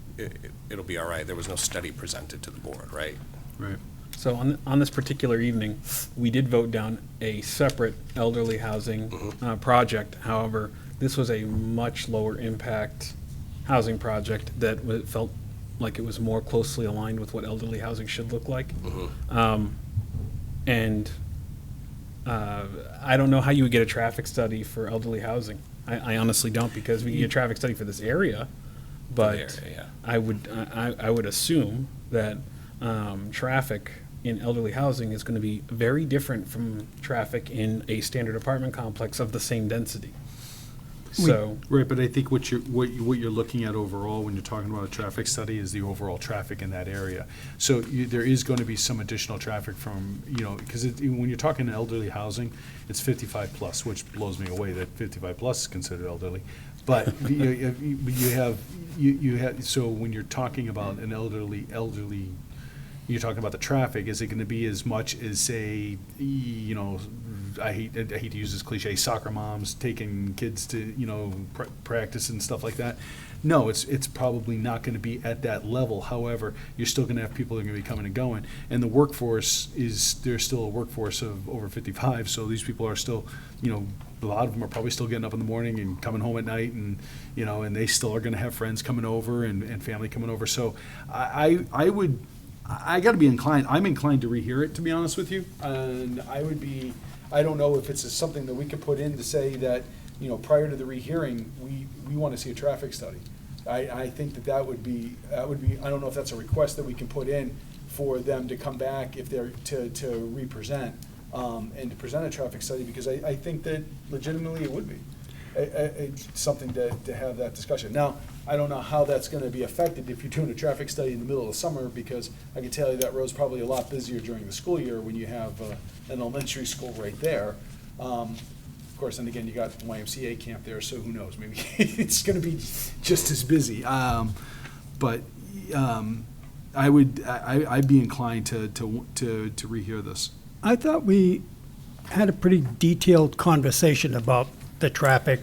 it'll be all right. There was no study presented to the board, right? Right. So on this particular evening, we did vote down a separate elderly housing project. However, this was a much lower impact housing project that felt like it was more closely aligned with what elderly housing should look like. And I don't know how you would get a traffic study for elderly housing. I honestly don't, because we can get a traffic study for this area, but I would assume that traffic in elderly housing is going to be very different from traffic in a standard apartment complex of the same density. So Right, but I think what you're looking at overall when you're talking about a traffic study is the overall traffic in that area. So there is going to be some additional traffic from, you know, because when you're talking elderly housing, it's 55 plus, which blows me away that 55 plus is considered elderly. But you have, so when you're talking about an elderly, you're talking about the traffic, is it going to be as much as, say, you know, I hate to use this cliche, soccer moms taking kids to, you know, practice and stuff like that? No, it's probably not going to be at that level. However, you're still going to have people that are going to be coming and going. And the workforce there's still a workforce of over 55, so these people are still, you know, a lot of them are probably still getting up in the morning and coming home at night, and, you know, and they still are going to have friends coming over and family coming over. So I got to be inclined, I'm inclined to rehear it, to be honest with you. And I don't know if it's something that we could put in to say that, you know, prior to the rehearing, we want to see a traffic study. I think that would be, I don't know if that's a request that we can put in for them to come back if they're to represent, and to present a traffic study, because I think that legitimately it would be something to have that discussion. Now, I don't know how that's going to be affected if you're doing a traffic study in the middle of the summer, because I can tell you that road's probably a lot busier during the school year when you have an elementary school right there. Of course, and again, you got the YMCA camp there, so who knows? Maybe it's going to be just as busy. But I'd be inclined to rehear this. I thought we had a pretty detailed conversation about the traffic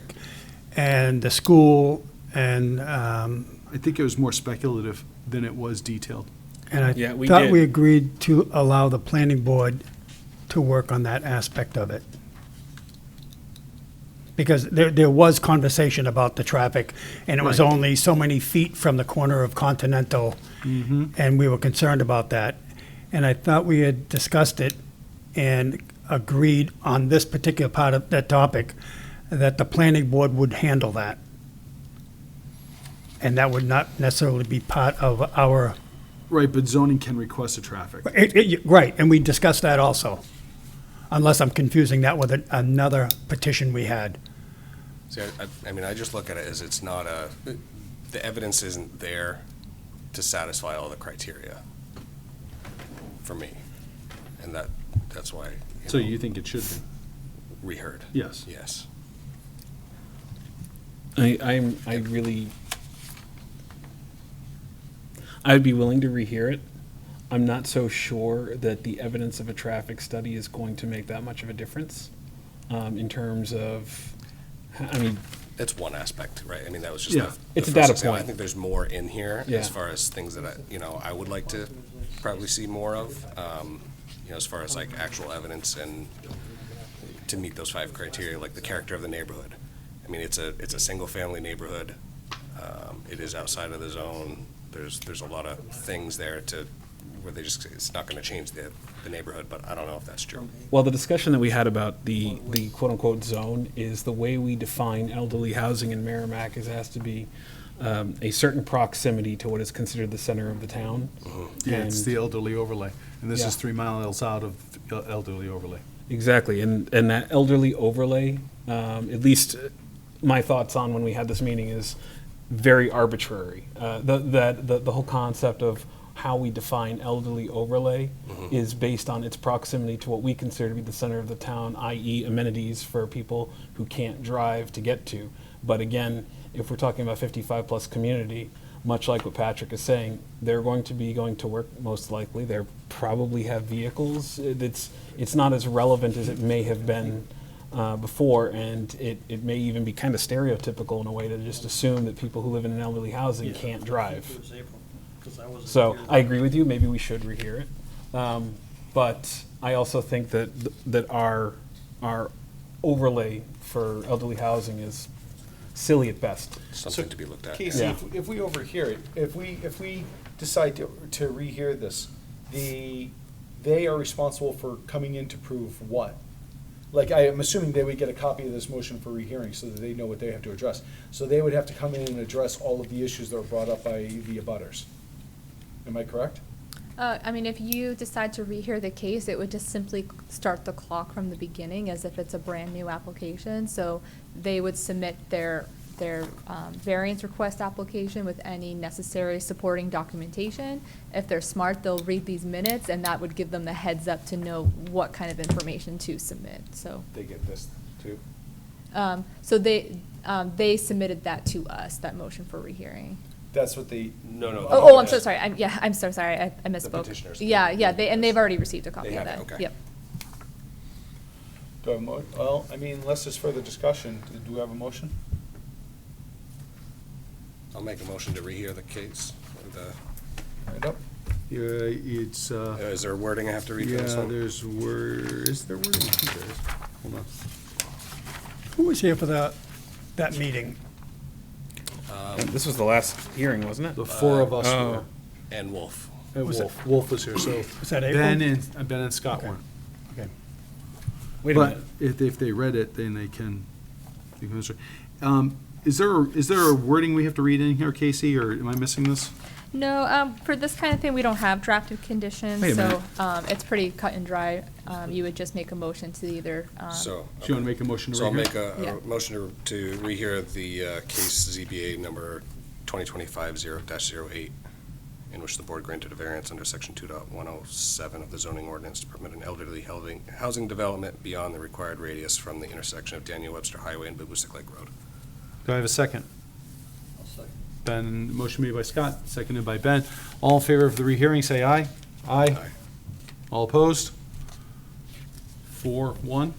and the school, and I think it was more speculative than it was detailed. and I Yeah, we thought did. we agreed to allow the planning board to work on that aspect of it. Because there was conversation about the traffic, and it was Right. only so many feet from the corner of Continental, and we were concerned about that. And I thought we had discussed it and agreed on this particular part of that topic, that the planning board would handle that. And that would not necessarily be part of our, Right, but zoning can request a traffic. right, and we discussed that also. Unless I'm confusing that with another petition we had. See, I mean, I just look at it as it's not the evidence isn't there to satisfy all the criteria for me. And that's why. So you think it should be? reheard. Yes. Yes. I'd be willing to rehear it. I'm not so sure that the evidence of a traffic study is going to make that much of a difference, in terms of, I mean, That's one aspect, right? I mean, that was just Yeah, the it's a first data example. point. I think there's more in here Yeah. as far as things that I would like to probably see more of. As far as like actual evidence and to meet those 5 criteria, like the character of the neighborhood. I mean, it's a single family neighborhood. It is outside of the zone. There's a lot of things there where it's not going to change the neighborhood, but I don't know if that's true. well, the discussion that we had about the quote-unquote zone is the way we define elderly housing in Merrimack has to be a certain proximity to what is considered the center of the town. Yeah, it's And- the elderly overlay, and this Yeah. is 3 miles out of elderly overlay. Exactly, and that elderly overlay, at least my thoughts on when we had this meeting is very arbitrary. The whole concept of how we define elderly overlay is based on its proximity to what we consider to be the center of the town, i.e. amenities for people who can't drive to get to. But again, if we're talking about 55-plus community, much like what Patrick is saying, they're going to be going to work most likely. They probably have vehicles. It's not as relevant as it may have been before, and it may even be kind of stereotypical in a way to just assume that people who live in an elderly housing can't drive. It was April, 'cause I wasn't So here. I agree with you. Maybe we should rehear it, but I also think that our overlay for elderly housing is silly at best. Something to be looked at. Casey, Yeah. if we overhear it, if we decide to rehear this, they are responsible for coming in to prove what? Like, I am assuming they would get a copy of this motion for rehearing so that they know what they have to address. So they would have to come in and address all of the issues that were brought up by the abutters. Am I correct? I mean, if you decide to rehear the case, it would just simply start the clock from the beginning as if it's a brand-new application. So they would submit their variance request application with any necessary supporting documentation. If they're smart, they'll read these minutes, and that would give them the heads up to know what kind of information to submit, so. They get this too? So they submitted that to us, that motion for rehearing. That's what they. No. Oh, I'm so sorry. I'm so sorry. I misspoke. petitioners. Yeah, they've already received a copy They of have it, that. okay. Yep. Do I have a well, I mean, unless there's further discussion, do we have a motion? I'll make a motion to rehear the case. Right up. Yeah, it's, Is there wording I have to read for this yeah, one? there's is there wording? I think there is. Hold on. Who was here for that meeting? This was the last hearing, wasn't it? The 4 of us Oh. were. And Wolf. Was Wolf was here, so. Was that April? Ben and Scott weren't. Okay. Wait a But minute. if they read it, then they can. Is there a wording we have to read in here, Casey, or am I missing this? No, for this kind of thing, we don't have drafted conditions, Wait a so minute. it's pretty cut and dry. You would just make a motion to either. So. Do you want to make a motion to So I'll rehear? make a Yeah. motion to rehear the case ZBA number 2025-0-08, in which the board granted a variance under section 2.107 of the zoning ordinance to permit an elderly housing development beyond the required radius from the intersection of Daniel Webster Highway and Babusick Lake Road. Do I have a second? I'll second. Ben, motion made by Scott, seconded by Ben. All in favor of the rehearing, say aye. Aye. All opposed? 4-1-0.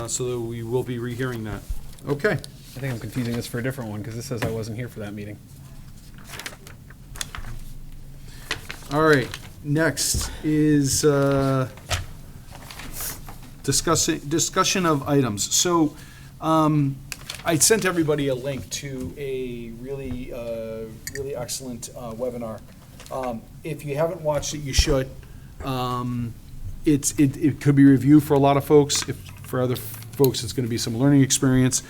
So that we will be rehearing that. Okay. I think I'm confusing this for a different one, because this says I wasn't here for that meeting. All right, next is discussion of items. So I sent everybody a link to a really excellent webinar. If you haven't watched it, you should. It could be review for a lot of folks. If for other folks, it's going to be some learning experience.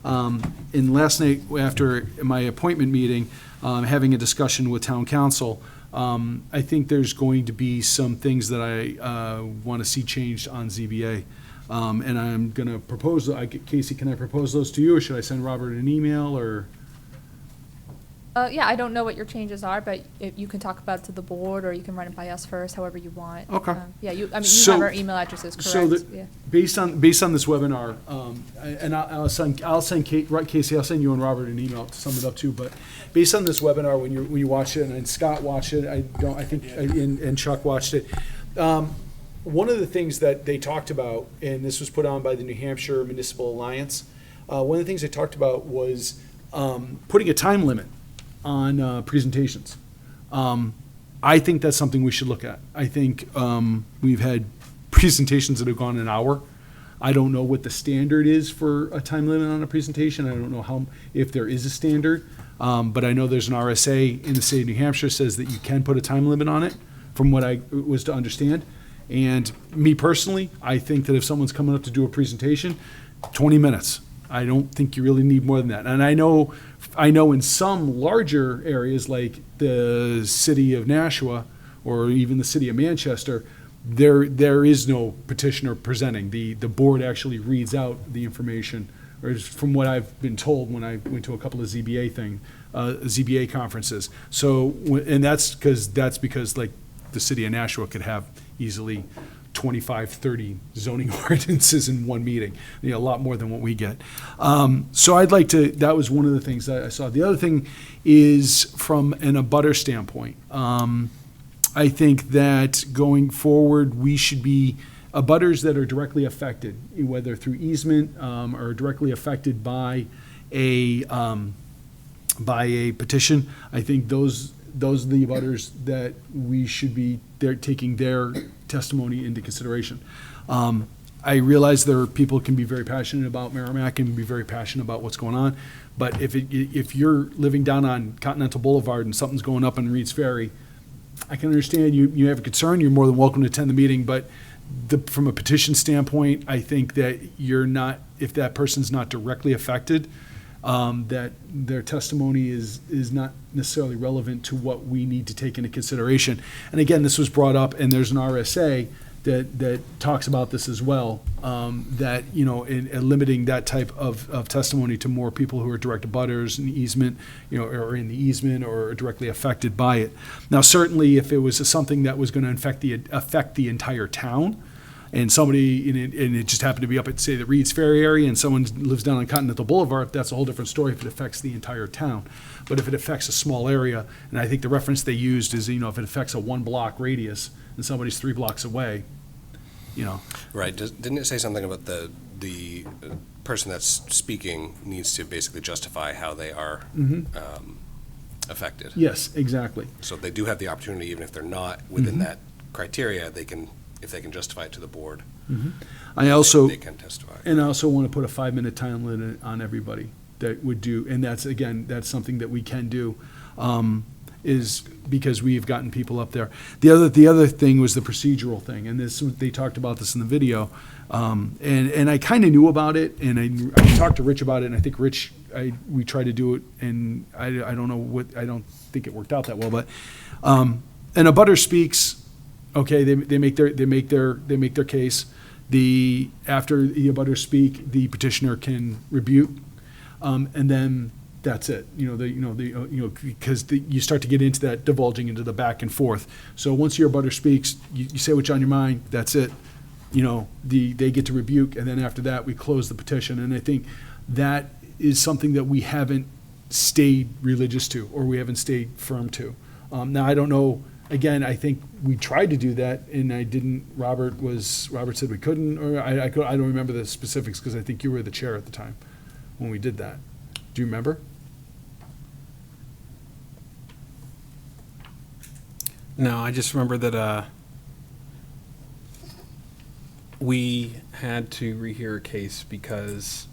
And last night, after my appointment meeting, having a discussion with town council, I think there's going to be some things that I want to see changed on ZBA. And I'm going to propose, Casey, can I propose those to you, or should I send Robert an email, or? Yeah, I don't know what your changes are, but you can talk about it to the board, or you can run it by us first, however you want. Okay. Yeah, you So- have our email addresses, So correct? the- Yeah. based on this webinar, and I'll send Casey, I'll send you and Robert an email to sum it up too, but based on this webinar, when you watch it, and Scott watched it, and Chuck watched it, one of the things that they talked about, and this was put on by the New Hampshire Municipal Alliance, one of the things they talked about was putting a time limit on presentations. I think that's something we should look at. I think we've had presentations that have gone an hour. I don't know what the standard is for a time limit on a presentation. I don't know if there is a standard, but I know there's an RSA in the state of New Hampshire says that you can put a time limit on it, from what I was to understand. And me personally, I think that if someone's coming up to do a presentation, 20 minutes. I don't think you really need more than that. And I know in some larger areas like the city of Nashua or even the city of Manchester, there is no petitioner presenting. The board actually reads out the information, or from what I've been told when I went to a couple of ZBA conferences. So, and that's because like the city of Nashua could have easily 25, 30 zoning ordinances in one meeting, a lot more than what we get. So I'd like to, that was one of the things that I saw. The other thing is from an abutter standpoint. I think that going forward, we should be abutters that are directly affected, whether through easement or directly affected by a petition. I think those are the abutters that we should be taking their testimony into consideration. I realize there are people who can be very passionate about Merrimack and be very passionate about what's going on, but if you're living down on Continental Boulevard and something's going up on Reed's Ferry, I can understand you have a concern. You're more than welcome to attend the meeting, but from a petition standpoint, I think that if that person's not directly affected, that their testimony is not necessarily relevant to what we need to take into consideration. And again, this was brought up, and there's an RSA that talks about this as well, that, in limiting that type of testimony to more people who are direct abutters in the easement, or in the easement or directly affected by it. Now, certainly if it was something that was going to affect the entire town, and somebody, and it just happened to be up at, say, the Reed's Ferry area, and someone lives down on Continental Boulevard, that's a whole different story if it affects the entire town. But if it affects a small area, and I think the reference they used is, if it affects a 1-block radius and somebody's 3 blocks away, Right. Didn't it say something about the person that's speaking needs to basically justify how they are affected? Yes, exactly. So they do have the opportunity, even if they're not within that criteria, if they can justify it to the board. I also they can testify. And I also want to put a 5-minute time limit on everybody that would do, and that's something that we can do, is because we've gotten people up there. The other thing was the procedural thing, and they talked about this in the video, and I kind of knew about it, and I talked to Rich about it, and I think Rich, we tried to do it, and I don't think it worked out that well, but and a butter speaks. Okay, they make their case. After the abutters speak, the petitioner can rebuke, and then that's it. Because you start to get into that divulging into the back and forth. So once your abutter speaks, you say what's on your mind. That's it. They get to rebuke, and then after that, we close the petition. And I think that is something that we haven't stayed religious to, or we haven't stayed firm to. Now I don't know. Again, I think we tried to do that, and I didn't. Robert said we couldn't, or I don't remember the specifics because I think you were the chair at the time when we did that. Do you remember? No, I just remember that we had to rehear a case because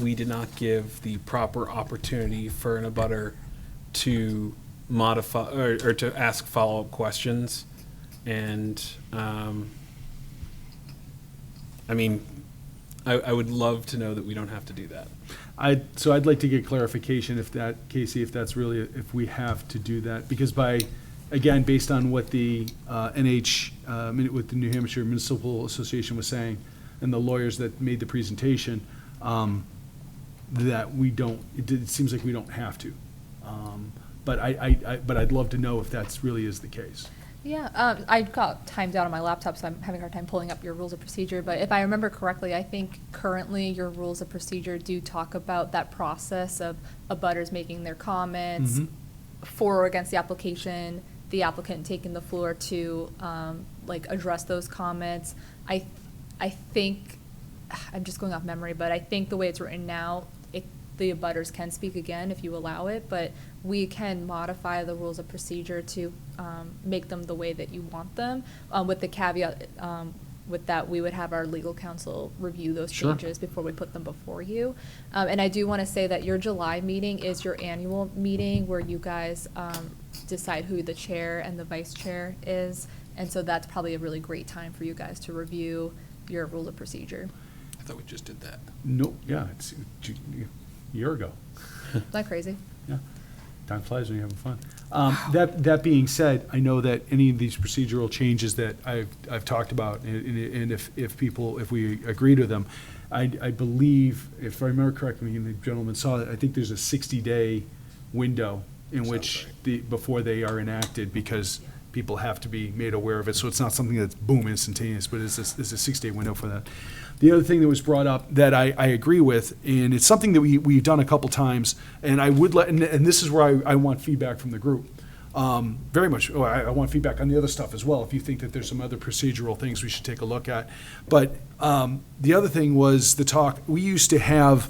we did not give the proper opportunity for an abutter to modify or to ask follow-up questions, and I would love to know that we don't have to do that. So I'd like to get clarification Casey, if we have to do that, because based on what the with the New Hampshire Municipal Association was saying, and the lawyers that made the presentation, that we don't. It seems like we don't have to. But but I'd love to know if that's really is the case. Yeah, I got timed out on my laptop, so I'm having a hard time pulling up your rules of procedure. But if I remember correctly, I think currently your rules of procedure do talk about that process of abutters making their comments for or against the application, the applicant taking the floor to like address those comments. I think, I'm just going off memory, but I think the way it's written now, the abutters can speak again if you allow it, but we can modify the rules of procedure to make them the way that you want them, with the caveat with that we would have our legal counsel review those changes before we put them before you. And I do want to say that your July meeting is your annual meeting where you guys decide who the chair and the vice chair is, and so that's probably a really great time for you guys to review your rules of procedure. I thought we just did that. No, yeah, it's a year ago. Isn't that crazy? Yeah, time flies when you're having fun. That being said, I know that any of these procedural changes that I've talked about, and if we agree to them, I believe, if I remember correctly, and the gentleman saw it, I think there's a 60-day window in which before they are enacted, because people have to be made aware of it. So it's not something that's boom instantaneous, but it's a 6-day window for that. The other thing that was brought up that I agree with, and it's something that we've done a couple times, and I would and this is where I want feedback from the group. Very much, I want feedback on the other stuff as well, if you think that there's some other procedural things we should take a look at. But the other thing was the talk, we used to have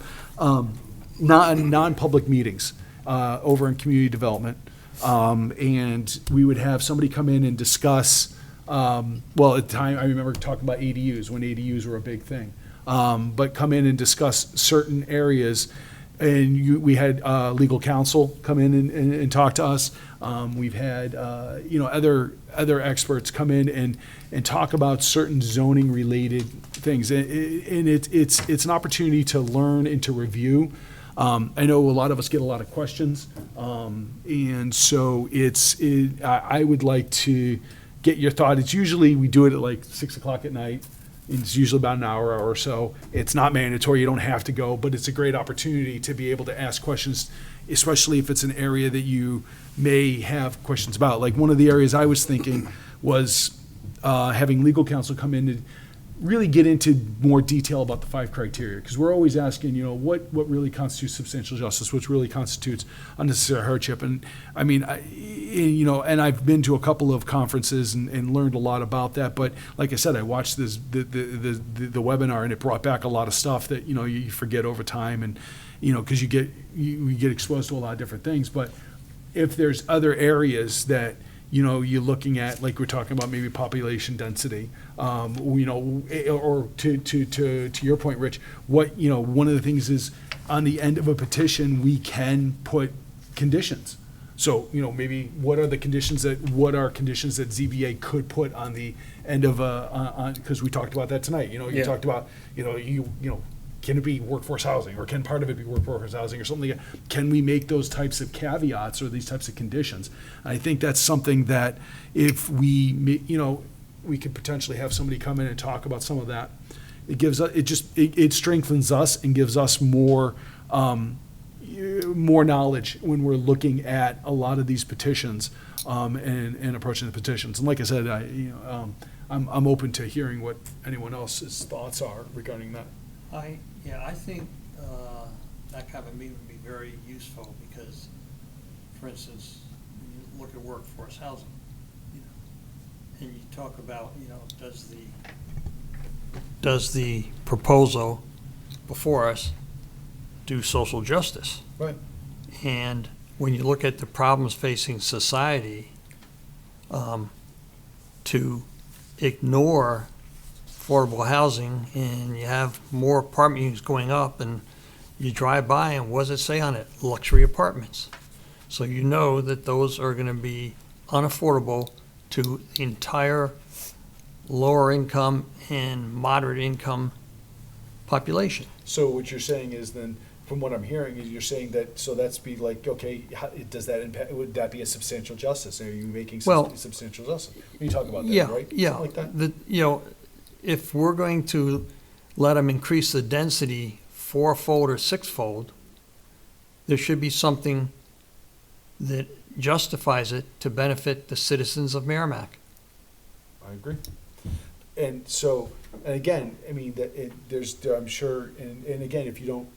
non-public meetings over in community development, and we would have somebody come in and discuss. Well, at the time, I remember talking about ADUs, when ADUs were a big thing. But come in and discuss certain areas, and we had legal counsel come in and talk to us. We've had other experts come in and talk about certain zoning related things, and it's an opportunity to learn and to review. I know a lot of us get a lot of questions, and so I would like to get your thought. It's usually, we do it at like 6 o'clock at night. It's usually about an hour or so. It's not mandatory, you don't have to go, but it's a great opportunity to be able to ask questions, especially if it's an area that you may have questions about. Like one of the areas I was thinking was having legal counsel come in and really get into more detail about the 5 criteria, because we're always asking, what really constitutes substantial justice, what really constitutes unnecessary hardship. And I mean, and I've been to a couple of conferences and learned a lot about that. But like I said, I watched the webinar, and it brought back a lot of stuff that you forget over time, and because you get exposed to a lot of different things. But if there's other areas that you're looking at, like we're talking about, maybe population density, or to your point, Rich, one of the things is on the end of a petition, we can put conditions. So, maybe what are conditions that ZBA could put on the end of because we talked about that tonight. You talked about, can it be workforce housing, or can part of it be workforce housing, or something? Can we make those types of caveats or these types of conditions? I think that's something that if we could potentially have somebody come in and talk about some of that. It gives us, it strengthens us and gives us more knowledge when we're looking at a lot of these petitions and approaching the petitions. And like I said, I'm open to hearing what anyone else's thoughts are regarding that. I think that kind of a meeting would be very useful because, for instance, you look at workforce housing, and you talk about, does the proposal before us do social justice? Right. And when you look at the problems facing society, to ignore affordable housing, and you have more apartment units going up, and you drive by, and what does it say on it? Luxury apartments. So you know that those are going to be unaffordable to the entire lower income and moderate income population. So what you're saying is then, from what I'm hearing, is you're saying that, so that's be like, okay, does that impact, would that be a substantial justice? Are you making substantial justice? When you talk about that, right? Yeah, something like that? If we're going to let them increase the density 4-fold or 6-fold, there should be something that justifies it to benefit the citizens of Merrimack. I agree. And so, and again, I mean, I'm sure, and again, if you don't,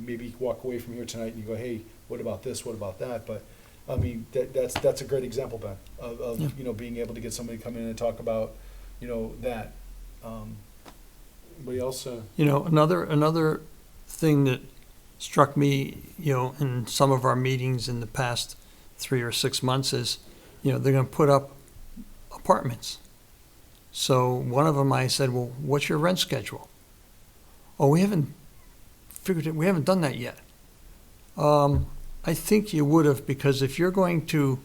maybe you walk away from here tonight and you go, hey, what about this, what about that? But, I mean, that's a great example, Ben, of Yeah. being able to get somebody to come in and talk about, that. Anybody else? Another thing that struck me, in some of our meetings in the past 3 or 6 months is, they're going to put up apartments. So one of them, I said, well, what's your rent schedule? Oh, we haven't figured it, we haven't done that yet. I think you would have, because if you're going to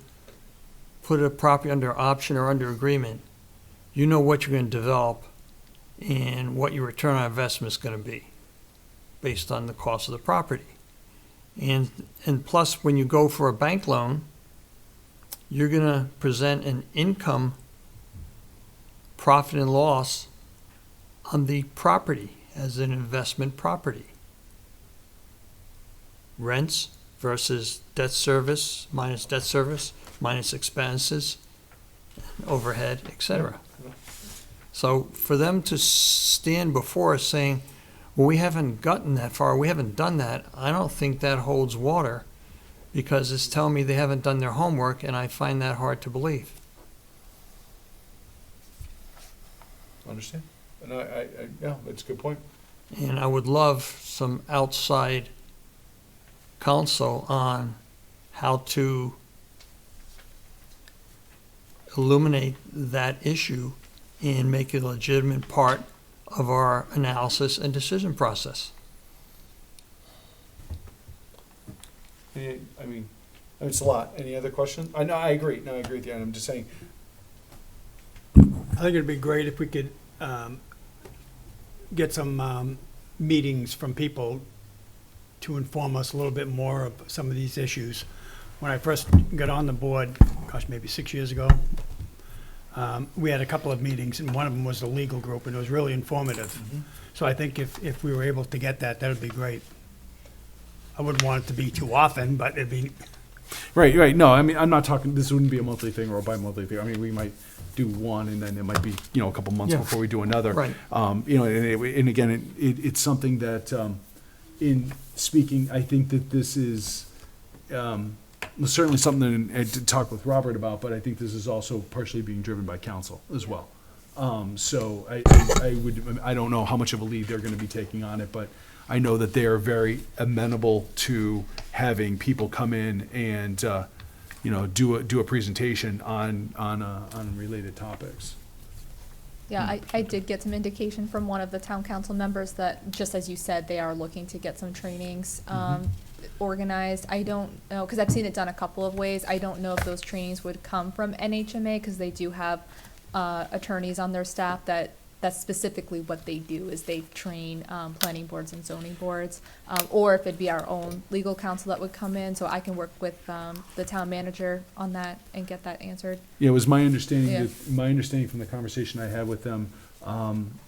put a property under option or under agreement, you know what you're going to develop and what your return on investment is going to be based on the cost of the property. And plus, when you go for a bank loan, you're going to present an income profit and loss on the property as an investment property. Rents versus debt service, minus expenses, overhead, etc. So for them to stand before us saying, well, we haven't gotten that far, we haven't done that, I don't think that holds water, because it's telling me they haven't done their homework, and I find that hard to believe. Understand? And yeah, that's a good point. And I would love some outside counsel on how to illuminate that issue and make it a legitimate part of our analysis and decision process. I mean, it's a lot. Any other questions? I know, I agree. No, I agree with you. I'm just saying, I think it'd be great if we could get some meetings from people to inform us a little bit more of some of these issues. When I first got on the board, gosh, maybe 6 years ago, we had a couple of meetings, and one of them was the legal group, and it was really informative. Mm-hmm. So I think if we were able to get that, that would be great. I wouldn't want it to be too often, but it'd be. Right. No, I mean, I'm not talking, this wouldn't be a monthly thing or a bi-monthly thing. I mean, we might do one, and then it might be, a couple months Yeah. before we do another. Right. And again, it's something that, in speaking, I think that this is certainly something to talk with Robert about, but I think this is also partially being driven by council as well. So I don't know how much of a lead they're going to be taking on it, but I know that they are very amenable to having people come in and, do a presentation on related topics. Yeah, I did get some indication from one of the town council members that, just as you said, they are looking to get some trainings organized. I don't know, because I've seen it done a couple of ways. I don't know if those trainings would come from NHMA, because they do have attorneys on their staff that's specifically what they do, is they train planning boards and zoning boards, or if it'd be our own legal counsel that would come in, so I can work with the town manager on that and get that answered. Yeah, it was my understanding, Yeah. my understanding from the conversation I had with them,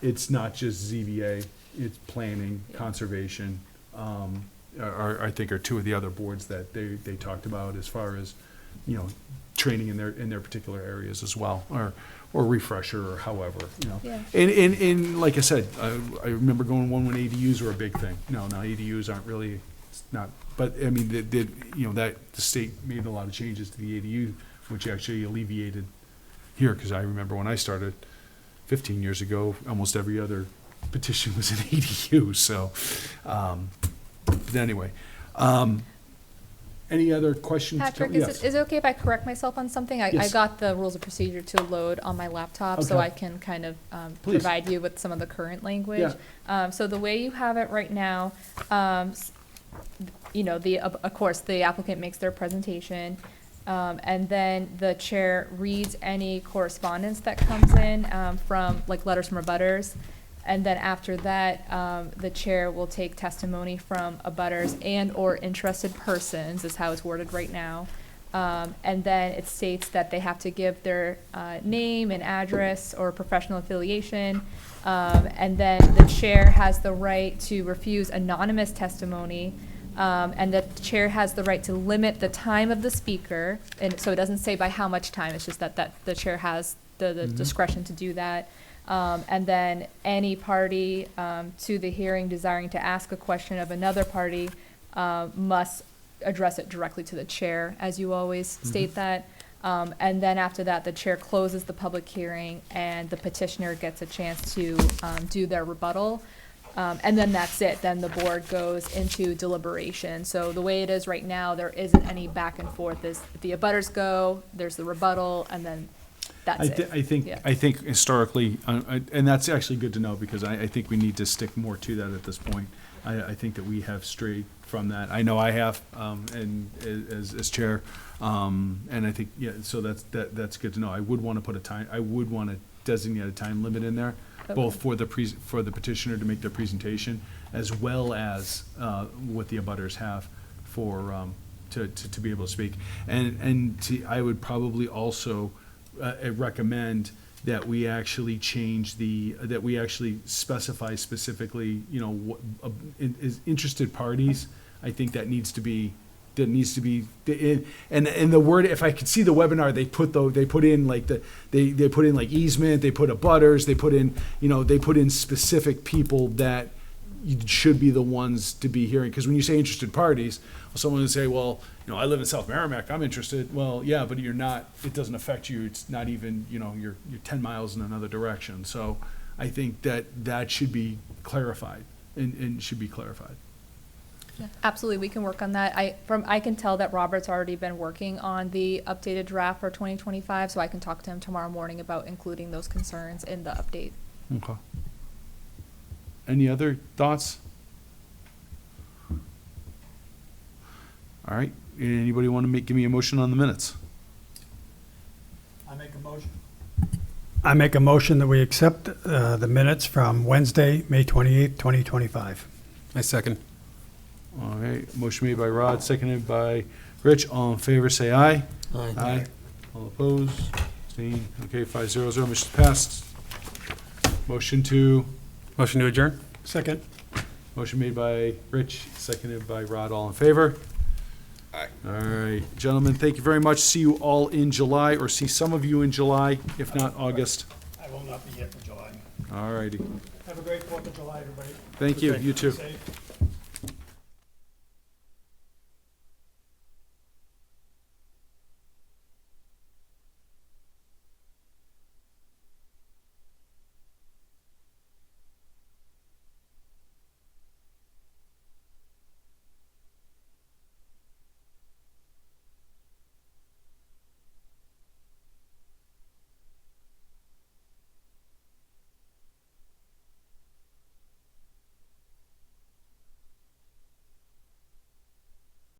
it's not just ZBA, it's planning, conservation, I think are two of the other boards that they talked about as far as, training in their particular areas as well, or refresher, or however, Yeah. And like I said, I remember going one when ADUs were a big thing. No, now ADUs aren't really, it's not, but I mean, that the state made a lot of changes to the ADU, which actually alleviated here, because I remember when I started 15 years ago, almost every other petition was an ADU, so, but anyway. Any other questions? Patrick, Yes. is it okay if I correct myself on something? I Yes. got the rules of procedure to load on my laptop, so Okay. I can kind of Please. provide you with some of the current language. So the way you have it right now, of course, the applicant makes their presentation, and then the chair reads any correspondence that comes in from, like, letters from abutters. And then after that, the chair will take testimony from abutters and/or interested persons, is how it's worded right now. And then it states that they have to give their name and address or professional affiliation. And then the chair has the right to refuse anonymous testimony And the chair has the right to limit the time of the speaker, and so it doesn't say by how much time, it's just that the chair has the discretion to do that. And then any party to the hearing desiring to ask a question of another party must address it directly to the chair, as you always state that. And then after that, the chair closes the public hearing and the petitioner gets a chance to do their rebuttal. And then that's it. Then the board goes into deliberation. So the way it is right now, there isn't any back and forth. The abutters go, there's the rebuttal, and then that's it. I think historically, and that's actually good to know, because I think we need to stick more to that at this point. I think that we have strayed from that. I know I have, and as chair, and I think, yeah, so that's good to know. I would want to put I would want to designate a time limit in there, both for the petitioner to make their presentation, as well as what the abutters have for to be able to speak. And I would probably also recommend that we actually change that we actually specify specifically, what is interested parties. I think that needs to be. And the word, if I could see the webinar, they put in like they put in like easement, they put abutters, they put in specific people that should be the ones to be hearing. Because when you say interested parties, someone would say, well, I live in South Merrimack, I'm interested. Well, yeah, but you're not. It doesn't affect you. It's not even, you're 10 miles in another direction. So I think that should be clarified and should be clarified. Yeah, absolutely, we can work on that. I can tell that Robert's already been working on the updated draft for 2025, so I can talk to him tomorrow morning about including those concerns in the update. Okay. Any other thoughts? All right. Anybody want to give me a motion on the minutes? I make a motion. I make a motion that we accept the minutes from Wednesday, May 28th, 2025. I second. All right, motion made by Rod, seconded by Rich. All in favor, say aye. Aye. Aye. All opposed? Abstained? Okay, 5-0-0, motion passed. Motion to adjourn? Second. Motion made by Rich, seconded by Rod. All in favor? Aye. All right, gentlemen, thank you very much. See you all in July, or see some of you in July, if not August. I will not be here for July. All righty. Have a great 4th of July, everybody. Thank you, Okay. you too. Safe.